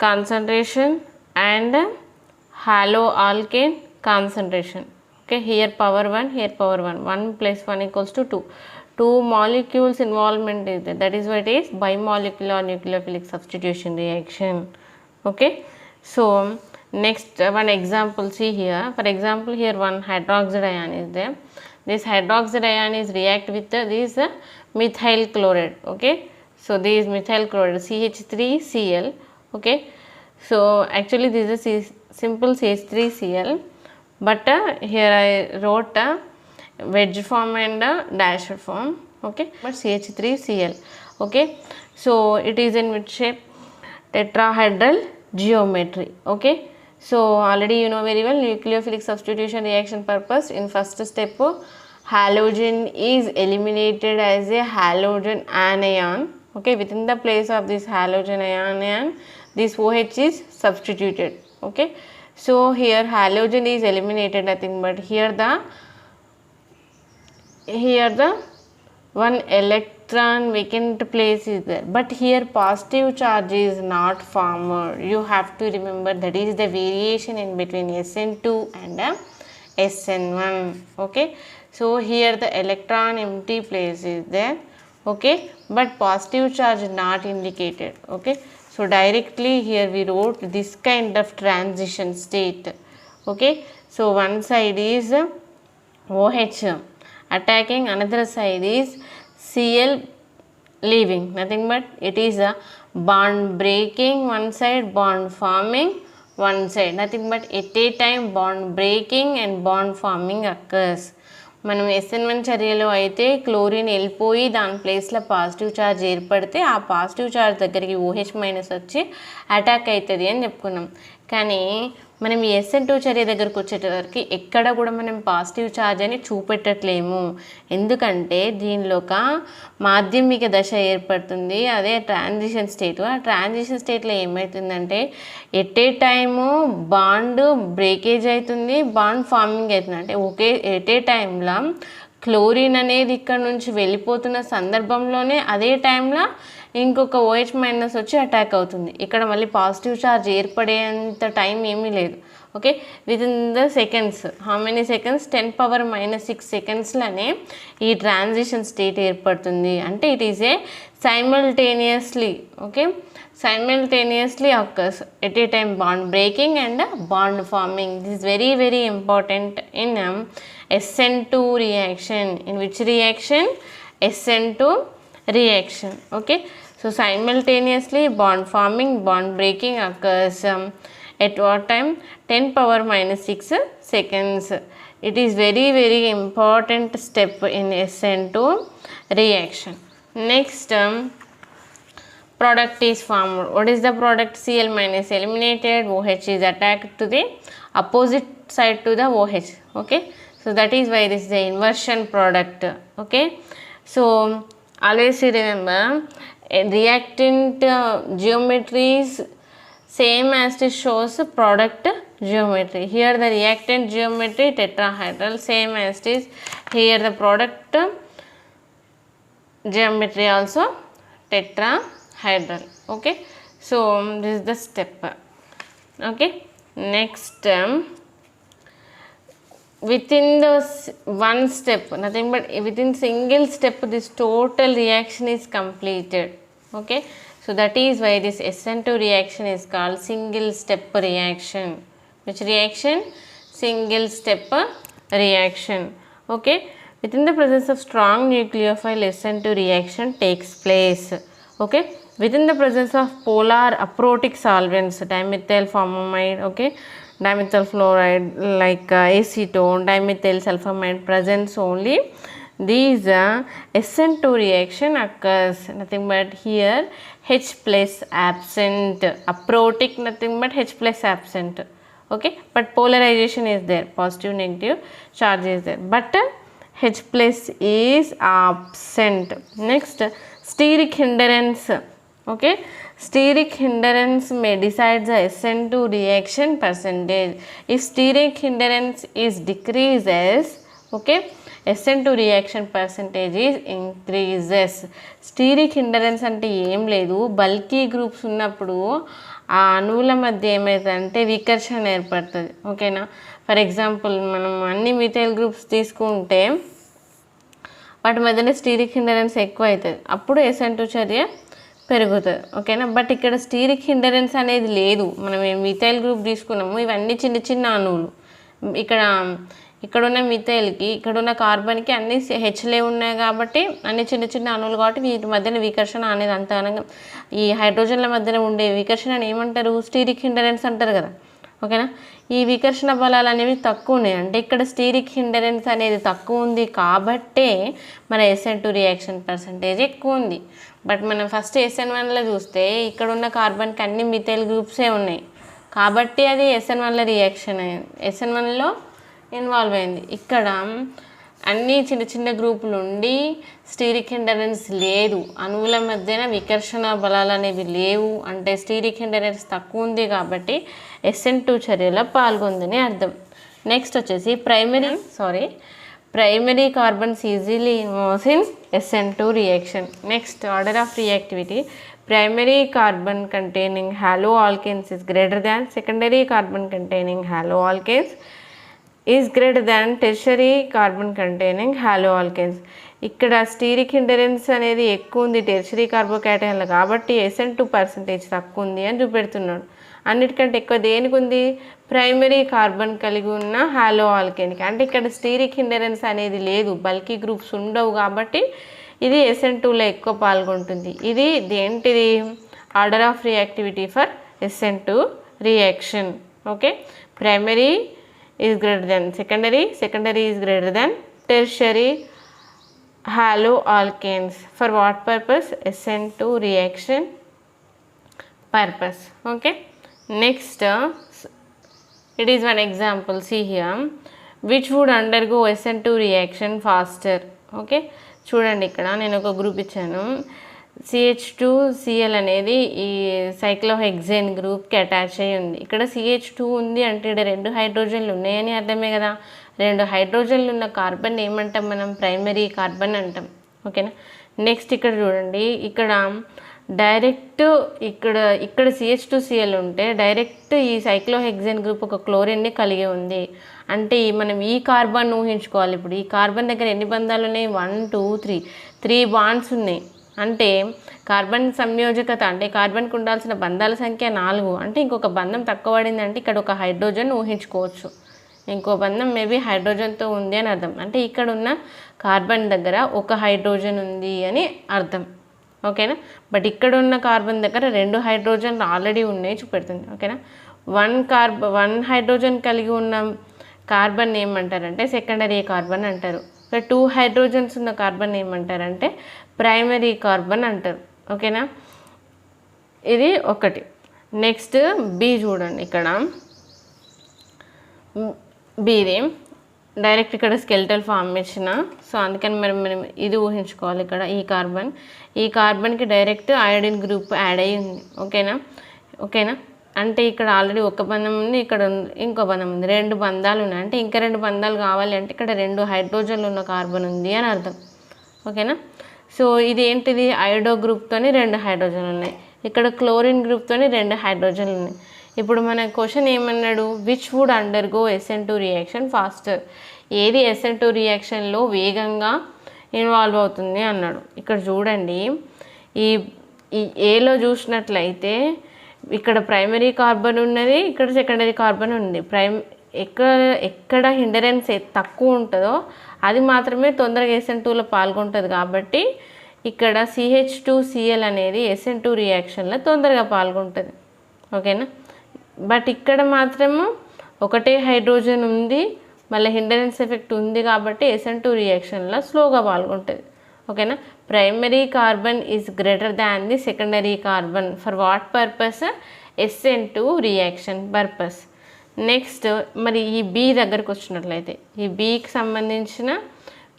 concentration and halo alkane concentration. Okay, here power 1, here power 1, 1 plus 1 equals to 2. 2 molecules involvement is there, that is why it is bimolecular nucleophilic substitution reaction. Okay, so next one example, see here, for example here one hydroxide ion is there. This hydroxide ion is react with this methyl chloride. Okay, so this methyl chloride CH3Cl. Okay, so actually this is simple CH3Cl, but here I wrote wedge form and dashed form. Okay, but CH3Cl. Okay, so it is in which shape? Tetrahedral geometry. Okay, so already you know very well nucleophilic substitution reaction purpose. In first step, halogen is eliminated as a halogen anion. Okay, within the place of this halogen anion, this OH is substituted. Okay, so here halogen is eliminated, nothing but here the one electron vacant place is there, but here positive charge is not formed. You have to remember that is the variation in between SN2 and SN1. Okay, so here the electron empty place is there. Okay, but positive charge not indicated. Okay, so directly here we wrote this kind of transition state. Okay, so one side is OH attacking, another side is Cl leaving, nothing but it is a bond breaking one side, bond forming one side, nothing but at a time bond breaking and bond forming occurs. మనం SN1 చర్యలో అయితే chlorine వెళ్ళిపోయి దాని ప్లేస్లో positive charge ఏర్పడితే ఆ positive charge దగ్గరికి OH minus వచ్చి అటాక్ అవుతుంది అని చెప్పుకున్నాం. కానీ మనం ఈ SN2 చర్య దగ్గరకు వచ్చేటప్పటికి ఎక్కడ కూడా మనం పాజిటివ్ ఛార్జ్ అని చూపెట్టట్లేము. ఎందుకంటే దీనిలో ఒక మాధ్యమిక దశ ఏర్పడుతుంది, అదే ట్రాన్సిషన్ స్టేట్. ఆ ట్రాన్సిషన్ స్టేట్లో ఏమవుతుందంటే at a time bond breakage అవుతుంది, బాండ్ ఫార్మింగ్ అవుతుంది. అంటే ఒకే ఎట్ ఏ టైంలో క్లోరిన్ అనేది ఇక్కడ నుంచి వెళ్ళిపోతున్న సందర్భంలోనే అదే టైంలో ఇంకొక OH మైనస్ వచ్చి అటాక్ అవుతుంది. ఇక్కడ మళ్ళీ పాజిటివ్ ఛార్జ్ ఏర్పడేంత టైం ఏమీ లేదు. Okay, with in the seconds, how many seconds, 10⁻⁻6 సెకండ్స్లోనే ఈ ట్రాన్సిషన్ స్టేట్ ఏర్పడుతుంది. అంటే it is a simultaneously, okay, simultaneously occurs at a time bond breaking and bond forming. This is very very important in SN2 reaction. In which reaction? SN2 reaction. Okay, so simultaneously bond forming, bond breaking occurs at what time? 10⁻⁻6 seconds. It is very very important step in SN2 reaction. Next, product is formed. What is the product? Cl minus eliminated, OH is attacked to the opposite side to the OH. Okay, so that is why this is the inversion product. Okay, so always remember reactant geometry is same as it shows product geometry. Here the reactant geometry tetrahedral, same as it is here the product geometry also tetrahedral. Okay, so this is the step. Okay, next, within the one step, nothing but within single step this total reaction is completed. Okay, so that is why this SN2 reaction is called single step reaction. Which reaction? Single step reaction. Okay, within the presence of strong nucleophile SN2 reaction takes place. Okay, within the presence of polar aprotic solvents, dimethyl formamide, okay, dimethyl fluoride like acetone, dimethyl sulfamide presence only, these SN2 reaction occurs, nothing but here H plus absent, aprotic nothing but H plus absent, okay, but polarization is there, positive negative charge is there, but H plus is absent. Next, steric hindrance, okay, steric hindrance may decide the SN2 reaction percentage. If steric hindrance is decreases, okay, SN2 reaction percentage is increases. Steric hindrance అంటే ఏం లేదు, bulky groups ఉన్నప్పుడు ఆ అణువుల మధ్య ఏమవుతుందంటే వికర్షణ ఏర్పడుతుంది, ఓకేనా. ఫర్ ఎగ్జాంపుల్ మనం అన్ని మిథైల్ గ్రూప్స్ తీసుకుంటే వాటి మధ్యన స్టీరిక్ హిండరెన్స్ ఎక్కువ అవుతుంది, అప్పుడు SN2 చర్య పెరుగుతుంది, ఓకేనా. బట్ ఇక్కడ స్టీరిక్ హిండరెన్స్ అనేది లేదు, మనం మిథైల్ గ్రూప్ తీసుకున్నాము, ఇవన్నీ చిన్న చిన్న అణువులు. ఇక్కడున్న మిథైల్కి ఇక్కడున్న కార్బన్కి అన్ని హెచ్లే ఉన్నాయి కాబట్టి అన్ని చిన్న చిన్న అణువులు కాబట్టి వీటి మధ్యన వికర్షణ అనేది అంత ఈ హైడ్రోజన్ల మధ్యన ఉండే వికర్షణని ఏమంటారు, స్టీరిక్ హిండరెన్స్ అంటారు కదా, ఓకేనా. ఈ వికర్షణ బలాలు అనేవి తక్కువ ఉన్నాయి, అంటే ఇక్కడ స్టీరిక్ హిండరెన్స్ అనేది తక్కువ ఉంది కాబట్టే మన SN2 రియాక్షన్ పర్సంటేజ్ ఎక్కువ ఉంది. బట్ మనం ఫస్ట్ SN1లో చూస్తే ఇక్కడ ఉన్న కార్బన్కి అన్ని మిథైల్ గ్రూప్సే ఉన్నాయి కాబట్టి అది SN1లో రియాక్షన్ అయింది, SN1లో ఇన్వాల్వ్ అయింది. ఇక్కడ అన్ని చిన్న చిన్న గ్రూపులు ఉండి స్టీరిక్ హిండరెన్స్ లేదు, అణువుల మధ్యన వికర్షణ బలాలు అనేవి లేవు, అంటే స్టీరిక్ హిండరెన్స్ తక్కువ ఉంది కాబట్టి SN2 చర్యలో పాల్గొందని అర్థం. నెక్స్ట్ వచ్చేసి primary carbons easily involves in SN2 reaction. Next order of reactivity, primary carbon containing hollow alkanes is greater than secondary carbon containing hollow alkanes is greater than tertiary carbon containing hollow alkanes. ఇక్కడ steric hindrance అనేది ఎక్కువ ఉంది tertiary కార్బోకేటైన్లు కాబట్టి SN2 percentage తక్కువ ఉంది అని చూపెడుతున్నాడు. అన్నిటికంటే ఎక్కువ దేనికి ఉంది, ప్రైమరీ కార్బన్ కలిగి ఉన్న హాలో ఆల్కేన్కి, అంటే ఇక్కడ స్టీరిక్ హిండరెన్స్ అనేది లేదు, బల్కీ గ్రూప్స్ ఉండవు కాబట్టి ఇది SN2లో ఎక్కువ పాల్గొంటుంది. ఇది దేంటిది, order of reactivity for SN2 reaction, okay. Primary is greater than secondary is greater than tertiary haloalkanes. For what purpose? SN2 reaction purpose, okay. Next, it is one example, see here, which would undergo SN2 reaction faster, okay. చూడండి ఇక్కడ నేను ఒక group ఇచ్చాను, CH2Cl అనేది ఈ cyclohexane గ్రూప్కి attach అయ్యి ఉంది. ఇక్కడ CH2 ఉంది అంటే ఇక్కడ 2 హైడ్రోజన్లు ఉన్నాయని అర్థమే కదా. 2 హైడ్రోజన్లు ఉన్న కార్బన్ ఏమంటాం మనం, ప్రైమరీ కార్బన్ అంటాం, ఓకేనా. నెక్స్ట్ ఇక్కడ చూడండి, ఇక్కడ డైరెక్ట్ ఇక్కడ CH2Cl ఉంటే డైరెక్ట్ ఈ సైక్లోహెక్సేన్ గ్రూప్ ఒక క్లోరిన్ని కలిగి ఉంది, అంటే మనం ఈ కార్బన్ ఊహించుకోవాలి. ఇప్పుడు ఈ కార్బన్ దగ్గర ఎన్ని బంధాలు ఉన్నాయి, 1 2 3 బాండ్స్ ఉన్నాయి, అంటే కార్బన్ సంయోజకత అంటే కార్బన్కి ఉండాల్సిన బంధాల సంఖ్య 4, అంటే ఇంకొక బంధం తక్కువ పడింది అంటే ఇక్కడ ఒక హైడ్రోజన్ ఊహించుకోవచ్చు, ఇంకో బంధం మేబీ హైడ్రోజన్తో ఉంది అని అర్థం, అంటే ఇక్కడ ఉన్న కార్బన్ దగ్గర ఒక హైడ్రోజన్ ఉంది అని అర్థం, ఓకేనా. బట్ ఇక్కడ ఉన్న కార్బన్ దగ్గర 2 హైడ్రోజన్లు ఆల్రెడీ ఉన్నాయి చూపెడుతుంది, ఓకేనా. 1 హైడ్రోజన్ కలిగి ఉన్న కార్బన్ ఏమంటారంటే సెకండరీ కార్బన్ అంటారు. 2 హైడ్రోజన్స్ ఉన్న కార్బన్ ఏమంటారంటే ప్రైమరీ కార్బన్ అంటారు, ఓకేనా. ఇది ఒకటి. నెక్స్ట్ బి చూడండి, ఇక్కడ బీది డైరెక్ట్ ఇక్కడ స్కెల్టల్ ఫార్మేషన్, సో అందుకని మనం ఇది ఊహించుకోవాలి. ఇక్కడ ఈ కార్బన్కి డైరెక్ట్ అయోడిన్ గ్రూప్ యాడ్ అయ్యి ఉంది, ఓకేనా. అంటే ఇక్కడ ఆల్రెడీ ఒక బంధం ఉంది, ఇక్కడ ఇంకో బంధం ఉంది, 2 బంధాలు ఉన్నాయి, అంటే ఇంకా 2 బంధాలు కావాలి అంటే ఇక్కడ 2 హైడ్రోజన్లు ఉన్న కార్బన్ ఉంది అని అర్థం, ఓకేనా. సో ఇది ఏంటిది, అయోడో గ్రూప్తోని 2 హైడ్రోజన్లు ఉన్నాయి, ఇక్కడ క్లోరిన్ గ్రూప్తోని 2 హైడ్రోజన్లు ఉన్నాయి. ఇప్పుడు మన క్వశ్చన్ ఏమన్నాడు, which would undergo SN2 reaction faster, ఏది SN2 రియాక్షన్లో వేగంగా ఇన్వాల్వ్ అవుతుంది అన్నాడు. ఇక్కడ చూడండి, ఈ ఏలో చూసినట్లయితే ఇక్కడ ప్రైమరీ కార్బన్ ఉన్నది, ఇక్కడ సెకండరీ కార్బన్ ఉంది. ఎక్కడ హిండరెన్స్ తక్కువ ఉంటుందో అది మాత్రమే తొందరగా SN2లో పాల్గొంటుంది కాబట్టి ఇక్కడ CH2Cl అనేది SN2 రియాక్షన్లో తొందరగా పాల్గొంటుంది, ఓకేనా. బట్ ఇక్కడ మాత్రము ఒకటే హైడ్రోజన్ ఉంది, మళ్ళీ హిండరెన్స్ ఎఫెక్ట్ ఉంది కాబట్టి SN2 రియాక్షన్లో స్లోగా పాల్గొంటుంది. ఓకేనా. Primary carbon is greater than the secondary carbon for what purpose? SN2 reaction purpose. Next మరి ఈ బి దగ్గరకు వచ్చినట్లయితే ఈ బికి సంబంధించిన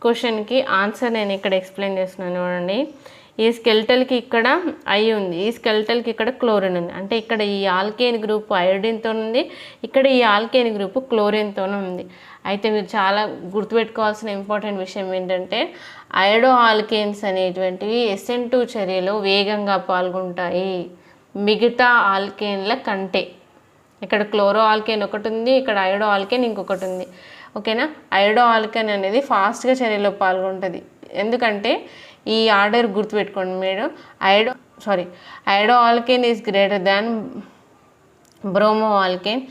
క్వశ్చన్కి ఆన్సర్ నేను ఇక్కడ ఎక్స్ప్లెయిన్ చేస్తున్నాను చూడండి. ఈ స్కెల్టల్కి ఇక్కడ ఐ ఉంది, ఈ స్కెల్టల్కి ఇక్కడ క్లోరిన్ ఉంది. అంటే ఇక్కడ ఈ ఆల్కేన్ గ్రూప్ అయోడిన్తో ఉంది, ఇక్కడ ఈ ఆల్కేన్ గ్రూప్ క్లోరిన్తోనే ఉంది. అయితే మీరు చాలా గుర్తుపెట్టుకోవాల్సిన ఇంపార్టెంట్ విషయం ఏంటంటే అయోడో ఆల్కేన్స్ అనేటువంటివి SN2 చర్యలో వేగంగా పాల్గొంటాయి మిగతా ఆల్కేన్ల కంటే. ఇక్కడ క్లోరో ఆల్కేన్ ఒకటి ఉంది, ఇక్కడ అయోడో ఆల్కేన్ ఇంకొకటి ఉంది. ఓకేనా. అయోడో ఆల్కేన్ అనేది ఫాస్ట్గా చర్యలో పాల్గొంటుంది. ఎందుకంటే ఈ ఆర్డర్ గుర్తుపెట్టుకోండి మీరు. Iodo alkane is greater than bromo alkane,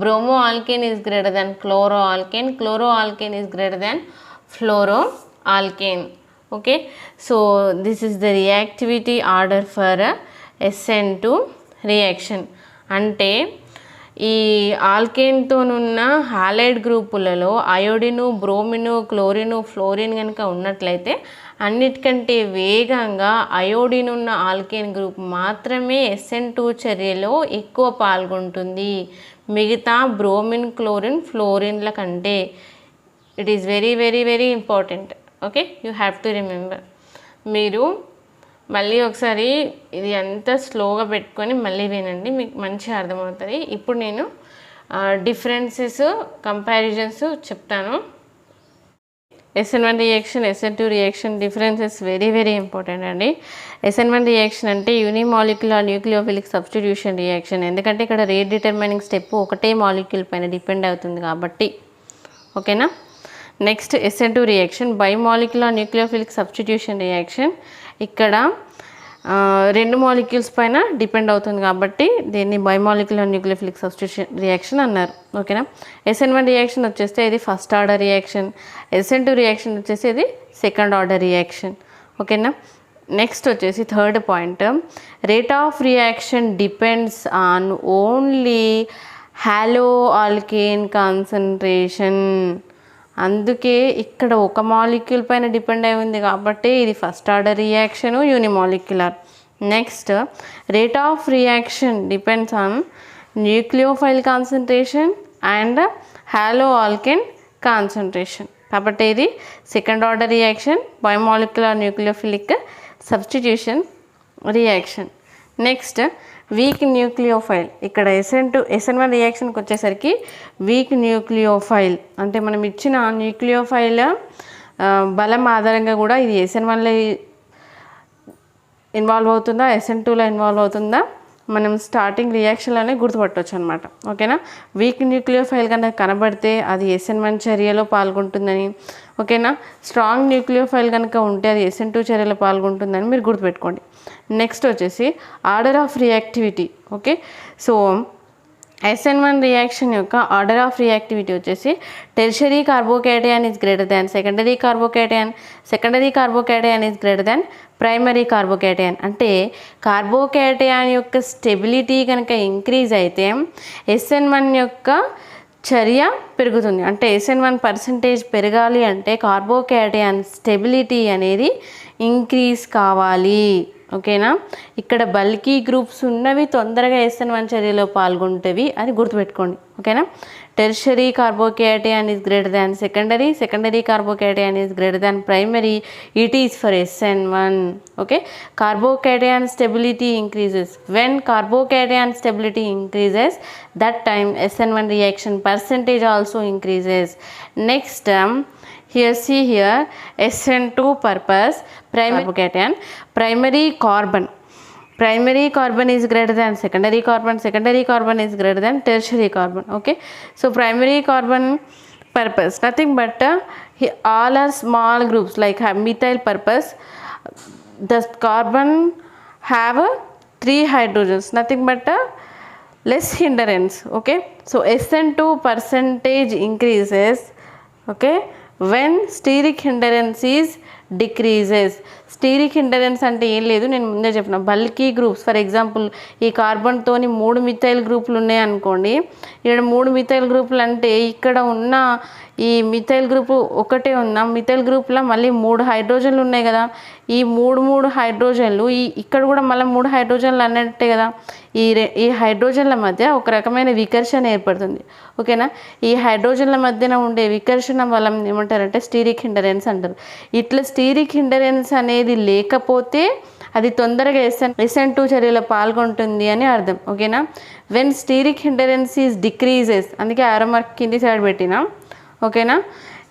bromo alkane is greater than chloro alkane, chloro alkane is greater than ఫ్లోరో alkane. Okay. So this is the reactivity order for SN2 reaction. అంటే ఈ ఆల్కేన్తోనున్న halide గ్రూపులలో అయోడిను, బ్రోమిను, క్లోరిను, fluorine కనుక ఉన్నట్లయితే అన్నిటికంటే వేగంగా iodine ఉన్న alkane group మాత్రమే SN2 చర్యలో ఎక్కువ పాల్గొంటుంది మిగతా బ్రోమిన్, క్లోరిన్, ఫ్లోరిన్ల కంటే. It is very very very important. Okay, you have to remember. మీరు మళ్ళీ ఒకసారి ఇది అంతా స్లోగా పెట్టుకొని మళ్ళీ వినండి, మీకు మంచిగా అర్థమవుతుంది. ఇప్పుడు నేను డిఫరెన్సెస్, కంపారిజన్స్ చెప్తాను. SN1 reaction, SN2 reaction differences very very important అండి. SN1 రియాక్షన్ అంటే యూనిమాలిక్యులర్ న్యూక్లియోఫిలిక్ సబ్స్టిట్యూషన్ రియాక్షన్. ఎందుకంటే ఇక్కడ రేట్ డిటర్మినింగ్ స్టెప్ ఒకటే మాలిక్యూల్ పైన డిపెండ్ అవుతుంది కాబట్టి. ఓకేనా. Next SN2 reaction bimolecular nucleophilic substitution reaction. ఇక్కడ రెండు మాలిక్యూల్స్ పైన డిపెండ్ అవుతుంది కాబట్టి దీన్ని బైమాలిక్యులర్ న్యూక్లియోఫిలిక్ సబ్స్టిట్యూషన్ రియాక్షన్ అన్నారు. ఓకేనా. SN1 రియాక్షన్ వచ్చేస్తే ఇది first order reaction, SN2 reaction వచ్చేసి ఇది సెకండ్ ఆర్డర్ రియాక్షన్. ఓకేనా. నెక్స్ట్ వచ్చేసి third point, rate of reaction depends on only hollow alkane concentration. అందుకే ఇక్కడ ఒక మాలిక్యూల్ పైన డిపెండ్ అయి ఉంది కాబట్టి ఇది first order reaction unimolecular. Next rate of reaction depends on nucleophile concentration and hollow alkane concentration. కాబట్టి ఇది second order reaction biomolecular nucleophilic substitution reaction. Next week nucleophile. ఇక్కడ SN1 రియాక్షన్కి వచ్చేసరికి వీక్ న్యూక్లియోఫైల్ అంటే మనం ఇచ్చిన న్యూక్లియోఫైల్ బలం ఆధారంగా కూడా ఇది SN1లో ఇన్వాల్వ్ అవుతుందా, SN2లో ఇన్వాల్వ్ అవుతుందా మనం స్టార్టింగ్ రియాక్షన్లోనే గుర్తుపట్టవచ్చు అనమాట. ఓకేనా. వీక్ న్యూక్లియోఫైల్ కనుక కనబడితే అది SN1 చర్యలో పాల్గొంటుందని, ఓకేనా. స్ట్రాంగ్ న్యూక్లియోఫైల్ కనుక ఉంటే అది SN2 చర్యలో పాల్గొంటుందని మీరు గుర్తుపెట్టుకోండి. నెక్స్ట్ వచ్చేసి order of reactivity. Okay. So SN1 reaction యొక్క ఆర్డర్ ఆఫ్ రియాక్టివిటీ వచ్చేసి tertiary carbocation is greater than secondary carbocation, secondary carbocation is greater than primary carbocation. అంటే కార్బోకేటయాన్ యొక్క స్టెబిలిటీ కనుక ఇంక్రీజ్ అయితే SN1 యొక్క చర్య పెరుగుతుంది. అంటే SN1% పెరగాలి అంటే కార్బోకేటయాన్ స్టెబిలిటీ అనేది ఇంక్రీజ్ కావాలి. ఓకేనా. ఇక్కడ బల్కీ గ్రూప్స్ ఉన్నవి తొందరగా SN1 చర్యలో పాల్గొంటవి అని గుర్తుపెట్టుకోండి. ఓకేనా. Tertiary carbocation is greater than secondary, secondary carbocation is greater than primary, it is for SN1. Okay. Carbocation stability increases. When carbocation stability increases that time SN1 reaction percentage also increases. Next here see here SN2 purpose primary carbocation, primary carbon is greater than secondary carbon is greater than tertiary carbon. Okay, so primary carbon purpose nothing but all are small groups like methyl purpose. The carbon have 3 hydrogens, nothing but less hindrance. Okay, so SN2 percentage increases, okay, when steric hindrance is decreases. Steric hindrance అంటే ఏం లేదు, నేను ముందే చెప్పిన bulky groups. For example ఈ కార్బన్తోని 3 methyl గ్రూపులు ఉన్నాయి అనుకోండి, ఇక్కడ 3 మిథైల్ గ్రూపులు అంటే ఇక్కడ ఉన్న ఈ మిథైల్ గ్రూపు ఒకటే ఉందా, మిథైల్ గ్రూప్లో మళ్ళీ 3 హైడ్రోజన్లు ఉన్నాయి కదా, ఈ 3 హైడ్రోజన్లు ఇక్కడ కూడా మళ్ళీ 3 హైడ్రోజన్లు అన్నట్టే కదా, ఈ హైడ్రోజన్ల మధ్య ఒక రకమైన వికర్షణ ఏర్పడుతుంది. ఓకేనా, ఈ హైడ్రోజన్ల మధ్యన ఉండే వికర్షణ వల్ల ఏమంటారంటే స్టీరిక్ హిండరెన్స్ అంటారు. ఇట్లా స్టీరిక్ హిండరెన్స్ అనేది లేకపోతే అది తొందరగా SN2 చర్యలో పాల్గొంటుంది అని అర్థం. ఓకేనా, when steric hindrance is decreases, అందుకే ఆరో మార్క్ కింది సైడ్ పెట్టినా. ఓకేనా,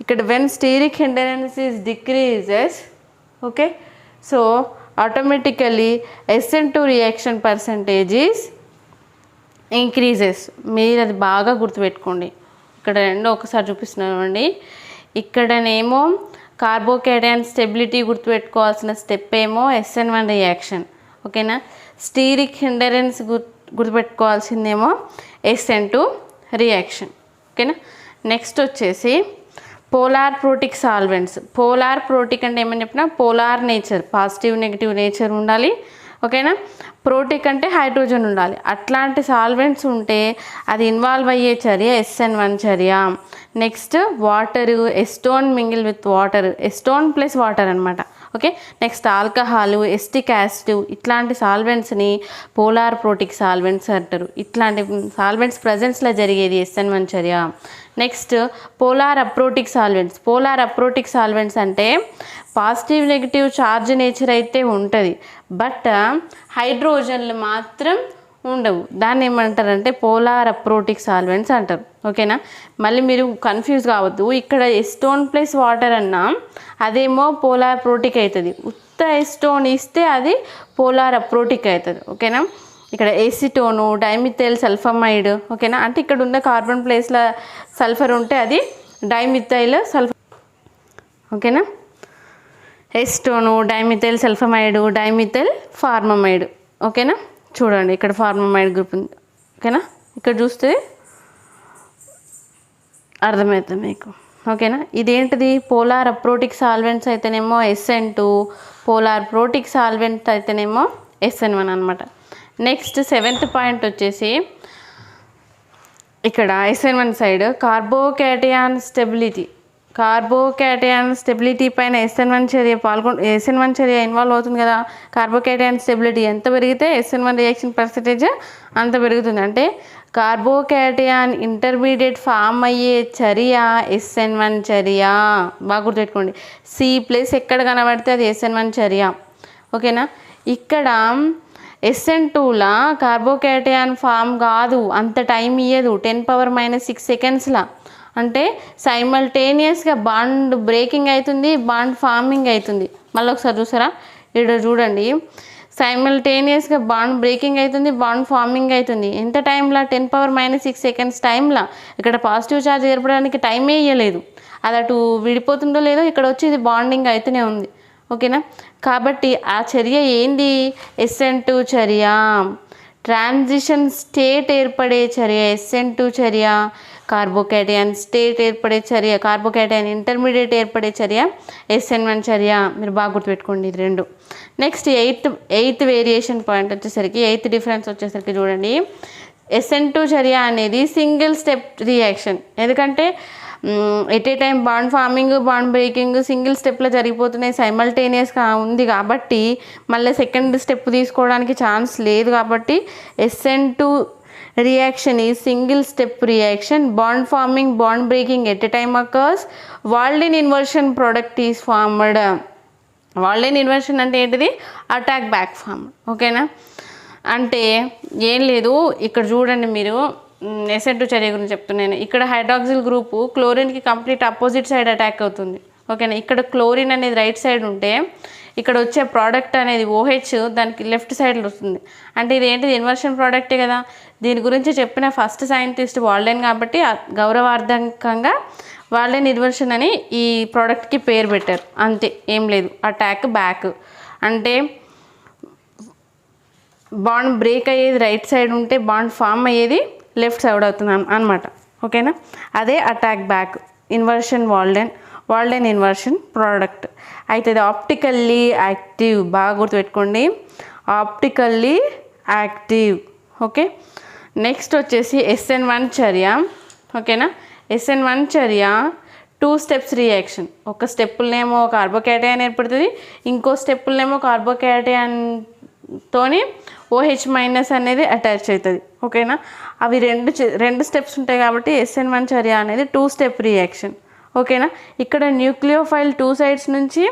ఇక్కడ when steric hindrance is decreases, okay, so automatically SN2 reaction percentage is increases. మీరు అది బాగా గుర్తుపెట్టుకోండి. ఇక్కడ రెండో ఒకసారి చూపిస్తున్నాను అండి. ఇక్కడనేమో కార్బోకేటయాన్ స్టెబిలిటీ గుర్తుపెట్టుకోవాల్సిన స్టెప్ ఏమో SN1 రియాక్షన్. ఓకేనా, స్టీరిక్ హిండరెన్స్ గుర్తుపెట్టుకోవాల్సిందేమో SN2 రియాక్షన్. ఓకేనా, నెక్స్ట్ వచ్చేసి polar protic solvents. Polar protic అంటే ఏమని చెప్పినా polar nature, positive negative nature ఉండాలి. ఓకేనా, ప్రోటిక్ అంటే హైడ్రోజన్ ఉండాలి. అట్లాంటి సాల్వెంట్స్ ఉంటే అది ఇన్వాల్వ్ అయ్యే చర్య SN1 చర్య. Next water, acetone mingle with water, acetone plus water అనమాట. Okay, next alcohol, acetic acid, ఇట్లాంటి సాల్వెంట్స్ని పోలార్ ప్రోటిక్ సాల్వెంట్స్ అంటారు. ఇట్లాంటి సాల్వెంట్స్ ప్రజెన్స్లో జరిగేది SN1 చర్య. Next polar aprotic solvents. Polar aprotic solvents అంటే పాజిటివ్ నెగిటివ్ ఛార్జ్ నేచర్ అయితే ఉంటుంది, బట్ హైడ్రోజన్లు మాత్రం ఉండవు. దాన్ని ఏమంటారంటే పోలార్ అప్రోటిక్ సాల్వెంట్స్ అంటారు. ఓకేనా, మళ్ళీ మీరు కన్ఫ్యూజ్ కావద్దు. ఇక్కడ ఎస్టోన్ ప్లస్ వాటర్ అన్నా అదేమో పోలార్ ప్రోటిక్ అవుతుంది, ఉత్త ఎస్టోన్ ఇస్తే అది పోలార్ అప్రోటిక్ అవుతుంది. ఓకేనా, ఇక్కడ ఎసిటోను, డైమిథైల్ సల్ఫమైడ్. ఓకేనా, అంటే ఇక్కడ ఉన్న కార్బన్ ప్లేస్లో సల్ఫర్ ఉంటే అది డైమిథైల్ సల్ఫర్. ఓకేనా, ఎస్టోను, డైమిథైల్ సల్ఫమైడ్, డైమిథైల్ ఫార్మమైడ్. ఓకేనా, చూడండి ఇక్కడ ఫార్మమైడ్ గ్రూప్ ఉంది. ఓకేనా, ఇక్కడ చూస్తే అర్థమవుతుంది మీకు. ఓకేనా, ఇదేంటిది పోలార్ అప్రోటిక్ సాల్వెంట్స్ అయితేనేమో SN2, పోలార్ ప్రోటిక్ సాల్వెంట్ అయితేనేమో SN1 అనమాట. నెక్స్ట్ 7th పాయింట్ వచ్చేసి ఇక్కడ SN1 side carbocation stability. Carbocation stability పైన SN1 చర్య ఇన్వాల్వ్ అవుతుంది కదా. కార్బోకేటయాన్ స్టెబిలిటీ ఎంత పెరిగితే SN1 రియాక్షన్ పర్సంటేజ్ అంత పెరుగుతుంది. అంటే కార్బోకేటయాన్ ఇంటర్మీడియట్ ఫామ్ అయ్యే చర్య SN1 చర్య. బాగా గుర్తుపెట్టుకోండి, C+ ఎక్కడ కనబడితే అది SN1 చర్య. ఓకేనా, ఇక్కడ SN2లా కార్బోకేటయాన్ ఫామ్ కాదు, అంత టైం ఇయ్యదు, 10⁻⁻6 సెకండ్స్లా. అంటే సైమల్టేనియస్గా బాండ్ బ్రేకింగ్ అవుతుంది, బాండ్ ఫార్మింగ్ అవుతుంది. మళ్ళీ ఒకసారి చూసారా, ఇక్కడ చూడండి, సైమల్టేనియస్గా బాండ్ బ్రేకింగ్ అవుతుంది, బాండ్ ఫార్మింగ్ అవుతుంది. ఎంత టైంలో? 10⁻⁻6 సెకండ్స్ టైంలో. ఇక్కడ పాజిటివ్ ఛార్జ్ ఏర్పడడానికి టైమే ఇవ్వలేదు, అది అటు విడిపోతుందో లేదో ఇక్కడ వచ్చి ఇది బాండింగ్ అయితేనే ఉంది. ఓకేనా, కాబట్టి ఆ చర్య ఏంది? SN2 చర్య. ట్రాన్సిషన్ స్టేట్ ఏర్పడే చర్య SN2 చర్య. కార్బోకేటయాన్ స్టేట్ ఏర్పడే చర్య, కార్బోకేటయాన్ ఇంటర్మీడియట్ ఏర్పడే చర్య SN1 చర్య. మీరు బాగా గుర్తుపెట్టుకోండి ఇది రెండు. నెక్స్ట్ ఎయిత్ వేరియేషన్ పాయింట్ వచ్చేసరికి, ఎయిత్ డిఫరెన్స్ వచ్చేసరికి చూడండి, SN2 చర్య అనేది సింగిల్ స్టెప్ రియాక్షన్. ఎందుకంటే at a time bond farming, bond breaking single స్టెప్లో జరిగిపోతున్నాయి, సైమల్టేనియస్గా ఉంది కాబట్టి మళ్ళీ సెకండ్ స్టెప్ తీసుకోవడానికి ఛాన్స్ లేదు. కాబట్టి SN2 reaction is single step reaction. Bond forming, bond breaking at a time occurs. Walden inversion product is formed. Walden inversion అంటే ఏంటిది? Attack back form. ఓకేనా, అంటే ఏం లేదు, ఇక్కడ చూడండి మీరు SN2 చర్య గురించి చెప్తున్నాను. ఇక్కడ హైడ్రాక్సిల్ గ్రూపు క్లోరిన్కి కంప్లీట్ అపోజిట్ సైడ్ అటాక్ అవుతుంది. ఓకేనా, ఇక్కడ క్లోరిన్ అనేది రైట్ సైడ్ ఉంటే ఇక్కడ వచ్చే ప్రోడక్ట్ అనేది OH దానికి లెఫ్ట్ సైడ్లో వస్తుంది. అంటే ఇది ఏంటిది? ఇన్వర్షన్ ప్రోడక్టే కదా. దీని గురించి చెప్పిన ఫస్ట్ సైంటిస్ట్ వాల్డెన్ కాబట్టి గౌరవార్థకంగా వాల్డెన్ ఇన్వర్షన్ అని ఈ ప్రోడక్ట్కి పేరు పెట్టారు. అంతే, ఏం లేదు. అటాక్ బ్యాక్ అంటే బాండ్ బ్రేక్ అయ్యేది రైట్ సైడ్ ఉంటే బాండ్ ఫామ్ అయ్యేది లెఫ్ట్ సైడ్ అవుతుంది అనమాట. ఓకేనా, అదే attack back inversion Walden inversion product. అవుతుంది. ఆప్టికల్లీ యాక్టివ్, బాగా గుర్తుపెట్టుకోండి, ఆప్టికల్లీ యాక్టివ్. ఓకే, నెక్స్ట్ వచ్చేసి SN1 చర్య. ఓకేనా, SN1 చర్య 2 స్టెప్స్ రియాక్షన్. ఒక స్టెప్పులనేమో కార్బోకేటయాన్ ఏర్పడుతుంది, ఇంకో స్టెప్పులనేమో కార్బోకేటయాన్తోని OH మైనస్ అనేది అటాచ్ అవుతుంది. ఓకేనా, అవి రెండు స్టెప్స్ ఉంటాయి కాబట్టి SN1 చర్య అనేది 2 స్టెప్ రియాక్షన్. ఓకేనా, ఇక్కడ న్యూక్లియోఫైల్ 2 సైడ్స్ నుంచి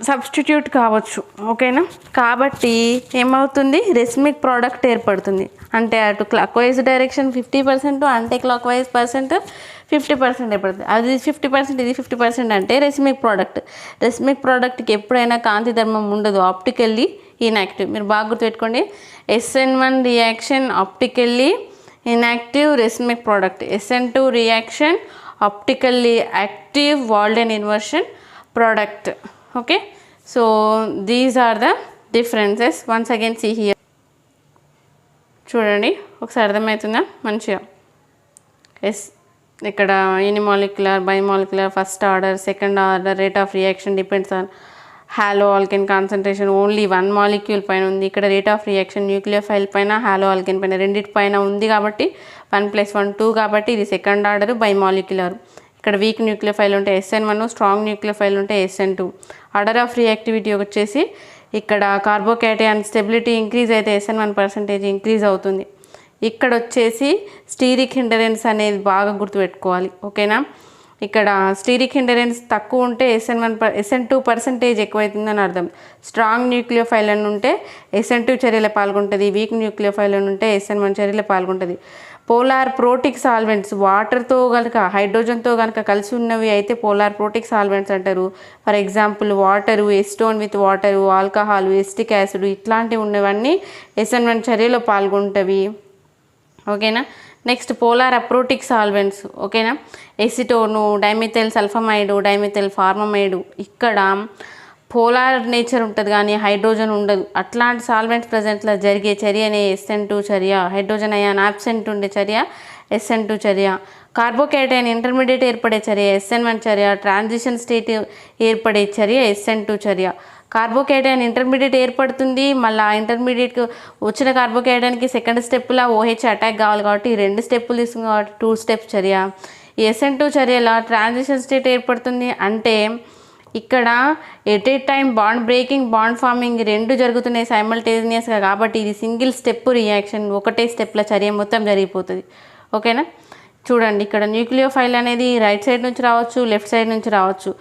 సబ్స్టిట్యూట్ కావచ్చు. ఓకేనా, కాబట్టి ఏమవుతుంది, రెసిమిక్ ప్రోడక్ట్ ఏర్పడుతుంది. అంటే అటు clock wise direction 50%, anti clock wise 50% ఏర్పడుతుంది. అది 50%, ఇది 50% అంటే రెసిమిక్ ప్రోడక్ట్. రెసిమిక్ ప్రోడక్ట్కి ఎప్పుడైనా కాంతి ధర్మం ఉండదు, ఆప్టికల్లీ ఇన్యాక్టివ్. మీరు బాగా గుర్తుపెట్టుకోండి, SN1 reaction optically inactive రెసిమిక్ product, SN2 reaction optically active Walden inversion product. Okay, so these are the differences. Once again see here, చూడండి ఒకసారి అర్థమవుతుందా మంచిగా. ఇక్కడ unimolecular, bimolecular, first order, second order, rate of reaction depends on hollow alkene concentration only 1 molecule పైన ఉంది. ఇక్కడ rate of reaction nucleophile పైన, hollow alkene పైన, రెండింటి పైన ఉంది కాబట్టి 1 + 1 2 కాబట్టి ఇది సెకండ్ ఆర్డర్ బైమాలిక్యులర్. ఇక్కడ వీక్ న్యూక్లియోఫైల్ ఉంటే SN1, స్ట్రాంగ్ న్యూక్లియోఫైల్ ఉంటే SN2. ఆర్డర్ ఆఫ్ రియాక్టివిటీ వచ్చేసి ఇక్కడ కార్బోకేటయాన్ స్టెబిలిటీ ఇంక్రీజ్ అయితే SN1% ఇంక్రీజ్ అవుతుంది. ఇక్కడ వచ్చేసి స్టీరిక్ హిండరెన్స్ అనేది బాగా గుర్తుపెట్టుకోవాలి. ఓకేనా, ఇక్కడ స్టీరిక్ హిండరెన్స్ తక్కువ ఉంటే SN2% ఎక్కువవుతుందని అర్థం. స్ట్రాంగ్ న్యూక్లియోఫైల్ అని ఉంటే SN2 చర్యలో పాల్గొంటుంది, వీక్ న్యూక్లియోఫైల్ అని ఉంటే SN1 చర్యలో పాల్గొంటుంది. పోలార్ ప్రోటిక్ సాల్వెంట్స్, వాటర్తో కనుక హైడ్రోజన్తో కనుక కలిసి ఉన్నవి అయితే పోలార్ ప్రోటిక్ సాల్వెంట్స్ అంటారు. For example water, acetone with water, alcohol, acetic acid ఇట్లాంటివి ఉన్నవన్నీ SN1 చర్యలో పాల్గొంటవి. ఓకేనా, నెక్స్ట్ పోలార్ అప్రోటిక్ సాల్వెంట్స్. ఓకేనా, ఎసిటోను, డైమిథైల్ సల్ఫమైడు, డైమిథైల్ ఫార్మమైడు. ఇక్కడ పోలార్ నేచర్ ఉంటుంది కానీ హైడ్రోజన్ ఉండదు. అట్లాంటి సాల్వెంట్స్ ప్రజెంట్లో జరిగే చర్యనే SN2 చర్య. హైడ్రోజన్ అయాన్ ఆబ్సెంట్ ఉండే చర్య SN2 చర్య. కార్బోకేటయాన్ ఇంటర్మీడియట్ ఏర్పడే చర్య SN1 చర్య. ట్రాన్సిషన్ స్టేట్ ఏర్పడే చర్య SN2 చర్య. కార్బోకేటయాన్ ఇంటర్మీడియట్ ఏర్పడుతుంది, మళ్ళీ ఆ ఇంటర్మీడియట్కి వచ్చిన కార్బోకేటయాన్కి సెకండ్ స్టెప్లో OH అటాక్ కావాలి కాబట్టి 2 స్టెప్పులు తీసుకుంది కాబట్టి 2 స్టెప్ చర్య. ఈ SN2 చర్యలో ట్రాన్సిషన్ స్టేట్ ఏర్పడుతుంది అంటే ఇక్కడ at a time bond breaking, bond farming 2 జరుగుతున్నాయి సైమల్టేనియస్గా కాబట్టి ఇది సింగిల్ స్టెప్ రియాక్షన్, ఒకటే స్టెప్ల చర్య మొత్తం జరిగిపోతుంది. ఓకేనా, చూడండి ఇక్కడ న్యూక్లియోఫైల్ అనేది రైట్ సైడ్ నుంచి రావచ్చు, లెఫ్ట్ సైడ్ నుంచి రావచ్చు.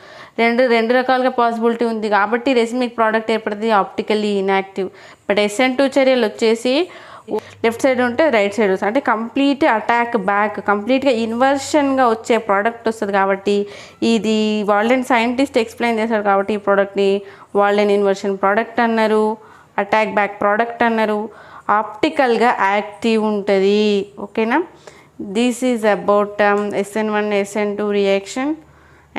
రెండు రకాలుగా పాసిబిలిటీ ఉంది కాబట్టి రెసిమిక్ ప్రోడక్ట్ ఏర్పడుతుంది ఆప్టికల్లీ ఇన్యాక్టివ్. బట్ SN2 చర్యలు వచ్చేసి లెఫ్ట్ సైడ్ ఉంటే రైట్ సైడ్ వస్తుంది, అంటే కంప్లీట్ అటాక్ బ్యాక్, కంప్లీట్గా ఇన్వర్షన్గా వచ్చే ప్రోడక్ట్ వస్తుంది. కాబట్టి ఇది వాల్డెన్ సైంటిస్ట్ ఎక్స్ప్లెయిన్ చేశారు కాబట్టి ఈ ప్రోడక్ట్ని వాల్డెన్ ఇన్వర్షన్ ప్రోడక్ట్ అన్నారు, అటాక్ బ్యాక్ ప్రోడక్ట్ అన్నారు. ఆప్టికల్గా యాక్టివ్ ఉంటుంది. ఓకేనా, this is about SN1 SN2 reaction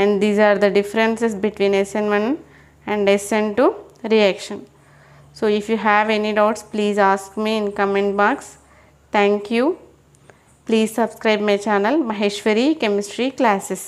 and these are the differences between SN1 and SN2 reaction. So if you have any doubts, please ask me in comment box. Thank you. Please subscribe my channel Maheshwari Chemistry Classes.